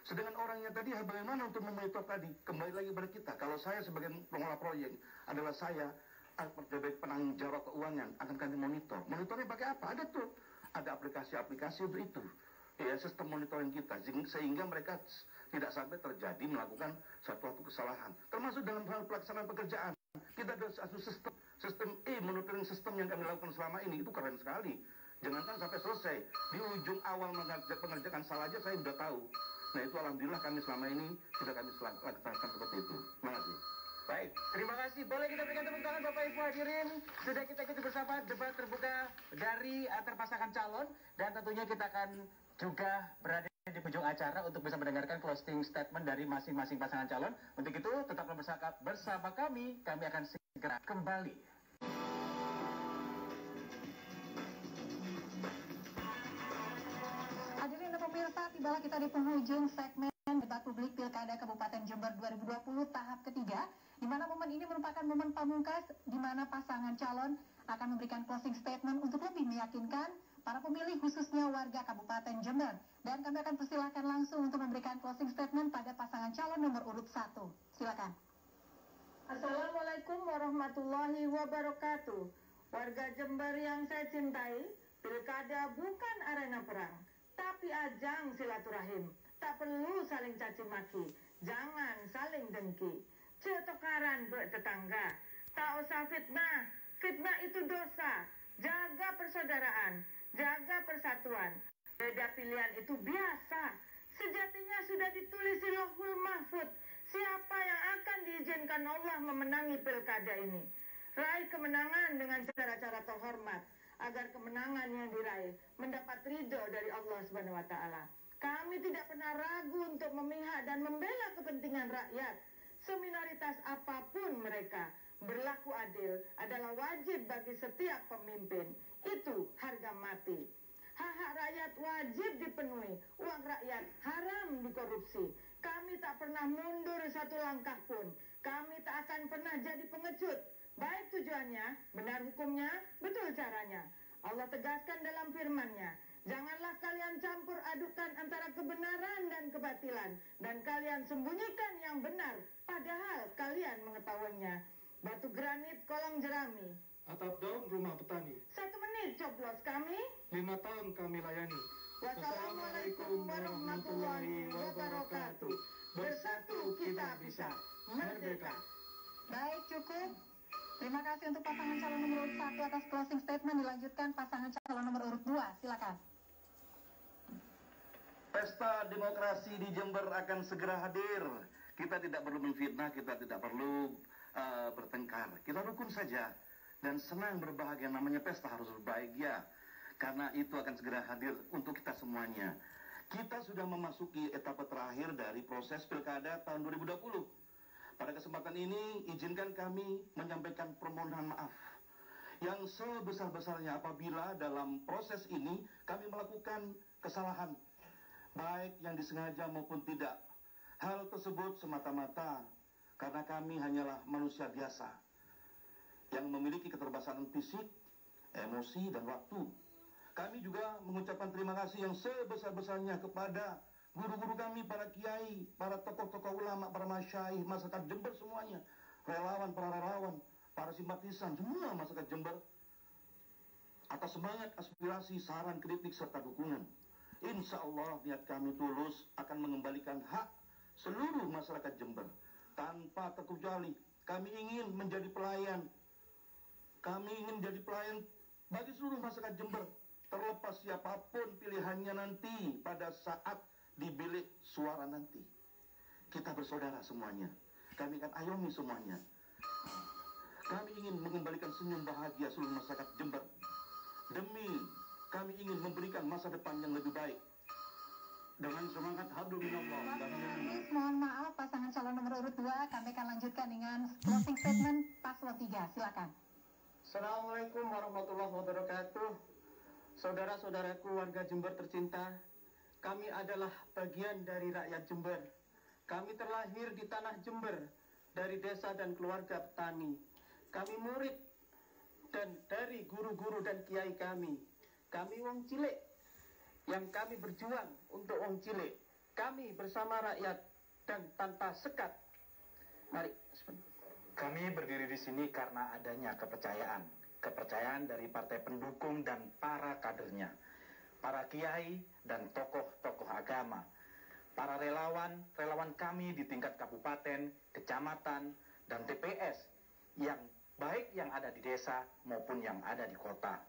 Sedangkan orangnya tadi bagaimana untuk memonitor tadi, kembali lagi pada kita. Kalau saya sebagai pengelola proyek adalah saya sebagai penanggung jawab keuangan akan kami monitor. Monitornya pakai apa? Ada tuh. Ada aplikasi-aplikasi untuk itu, ya, sistem monitoring kita, sehingga mereka tidak sampai terjadi melakukan suatu kesalahan. Termasuk dalam hal pelaksanaan pekerjaan, kita ada satu sistem monitoring system yang kami lakukan selama ini, itu keren sekali. Jangankan sampai selesai, di ujung awal pengerjaan salah aja saya sudah tahu. Nah itu alhamdulillah kami selama ini sudah kami lakukan seperti itu. Terima kasih. Baik, terima kasih. Boleh kita berikan tepuk tangan Bapak Ibu hadirin. Sudah kita ikuti bersama debat terbuka dari antar pasangan calon. Dan tentunya kita akan juga berada di ujung acara untuk bisa mendengarkan closing statement dari masing-masing pasangan calon. Untuk itu, tetaplah bersama kami. Kami akan segera kembali. Hadirin dan pemirsa, tibalah kita di penghujung segmen debat publik Pilkada Kabupaten Jember 2020 tahap ketiga, di mana momen ini merupakan momen pamungkas di mana pasangan calon akan memberikan closing statement untuk lebih meyakinkan para pemilih khususnya warga Kabupaten Jember. Dan kami akan persilahkan langsung untuk memberikan closing statement pada pasangan calon nomor urut 1. Silakan. Assalamualaikum warahmatullahi wabarakatuh. Warga Jember yang saya cintai, pilkada bukan arena perang, tapi ajang silaturahim. Tak perlu saling caci maki, jangan saling dengki. Cetokaran bertetangga, tak usah fitnah. Fitnah itu dosa. Jaga persaudaraan, jaga persatuan. Beda pilihan itu biasa. Sejatinya sudah ditulis di Lauhul Mahfuz. Siapa yang akan diizinkan Allah memenangi pilkada ini? Raih kemenangan dengan cara-cara terhormat, agar kemenangan yang diraih mendapat ridho dari Allah Subhanahu wa Ta'ala. Kami tidak pernah ragu untuk memihak dan membela kepentingan rakyat. Seminaritas apapun mereka, berlaku adil adalah wajib bagi setiap pemimpin. Itu harga mati. Hak-hak rakyat wajib dipenuhi. Uang rakyat haram dikorupsi. Kami tak pernah mundur satu langkah pun. Kami tak akan pernah jadi pengecut. Baik tujuannya, benar hukumnya, betul caranya. Allah tegaskan dalam firman-Nya, janganlah kalian campur adukan antara kebenaran dan kebatilan, dan kalian sembunyikan yang benar, padahal kalian mengetahuinya. Batu granit kolong jerami, Atap daun rumah petani. 1 menit coblos kami. 5 tahun kami layani. Wassalamualaikum warahmatullahi wabarakatuh. Bersatu kita bisa. Merdeka. Baik, cukup. Terima kasih untuk pasangan calon nomor urut 1 atas closing statement. Dilanjutkan pasangan calon nomor urut 2. Silakan. Pesta demokrasi di Jember akan segera hadir. Kita tidak perlu menfitnah, kita tidak perlu bertengkar. Kita rukun saja dan senang berbahagia. Namanya pesta harus berbahagia, karena itu akan segera hadir untuk kita semuanya. Kita sudah memasuki etapa terakhir dari proses pilkada tahun 2020. Pada kesempatan ini, izinkan kami menyampaikan permohonan maaf yang sebesar-besarnya apabila dalam proses ini kami melakukan kesalahan, baik yang disengaja maupun tidak. Hal tersebut semata-mata karena kami hanyalah manusia biasa yang memiliki keterbatasan fisik, emosi, dan waktu. Kami juga mengucapkan terima kasih yang sebesar-besarnya kepada guru-guru kami, para kiai, para tokoh-tokoh ulama, para masyaikh, masyarakat Jember semuanya, relawan, para relawan, para simpatisan, semua masyarakat Jember, atas semangat, aspirasi, saran, kritik, serta dukungan. Insya Allah niat kami tulus akan mengembalikan hak seluruh masyarakat Jember. Tanpa terkecuali, kami ingin menjadi pelayan. Kami ingin menjadi pelayan bagi seluruh masyarakat Jember, terlepas siapapun pilihannya nanti pada saat di bilik suara nanti. Kita bersaudara semuanya. Kami akan ayomi semuanya. Kami ingin mengembalikan senyum bahagia seluruh masyarakat Jember. Demi kami ingin memberikan masa depan yang lebih baik. Dengan semangat hablum minallah. Mohon maaf pasangan calon nomor urut 2, kami akan lanjutkan dengan closing statement paslon 3. Silakan. Assalamualaikum warahmatullahi wabarakatuh. Saudara-saudaraku warga Jember tercinta, kami adalah bagian dari rakyat Jember. Kami terlahir di tanah Jember, dari desa dan keluarga petani. Kami murid dan dari guru-guru dan kiai kami. Kami wong cilik, yang kami berjuang untuk wong cilik. Kami bersama rakyat dan tanpa sekat. Mari. Kami berdiri di sini karena adanya kepercayaan dari partai pendukung dan para kadernya, para kiai dan tokoh-tokoh agama, para relawan kami di tingkat kabupaten, kecamatan, dan TPS, yang baik yang ada di desa maupun yang ada di kota,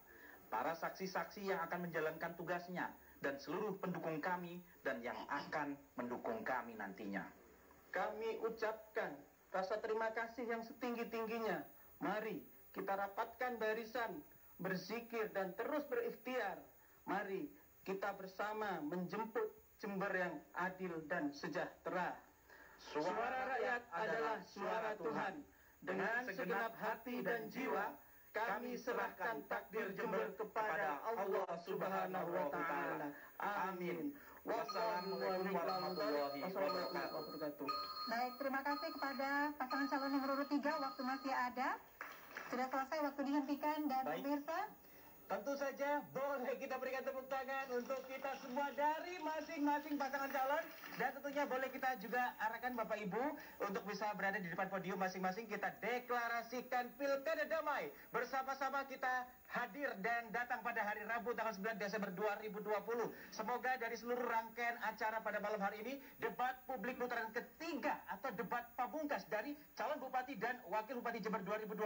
para saksi-saksi yang akan menjalankan tugasnya, dan seluruh pendukung kami dan yang akan mendukung kami nantinya. Kami ucapkan rasa terima kasih yang setinggi-tingginya. Mari kita rapatkan barisan, berzikir dan terus berikhtiar. Mari kita bersama menjemput Jember yang adil dan sejahtera. Suara rakyat adalah suara Tuhan. Dengan segenap hati dan jiwa, kami serahkan takdir Jember kepada Allah Subhanahu wa Ta'ala. Amin. Wassalamualaikum warahmatullahi wabarakatuh. Baik, terima kasih kepada pasangan calon nomor urut 3. Waktu masih ada. Sudah selesai, waktu dihentikan. Dan pemirsa, Tentu saja boleh kita berikan tepuk tangan untuk kita semua dari masing-masing pasangan calon. Dan tentunya boleh kita juga arahkan Bapak Ibu untuk bisa berada di depan podium masing-masing. Kita deklarasikan Pilkada Damai. Bersama-sama kita hadir dan datang pada hari Rabu tanggal 9 Desember 2020. Semoga dari seluruh rangkaian acara pada malam hari ini, debat publik putaran ketiga atau debat pamungkas dari calon Bupati dan Wakil Bupati Jember 2020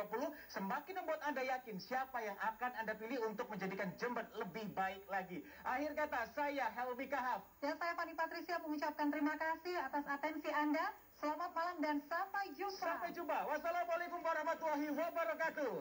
semakin membuat Anda yakin siapa yang akan Anda pilih untuk menjadikan Jember lebih baik lagi. Akhir kata, saya Helmi Kahaf. Dan saya Fani Patricia mengucapkan terima kasih atas atensi Anda. Selamat malam dan sampai jumpa. Sampai jumpa. Wassalamualaikum warahmatullahi wabarakatuh.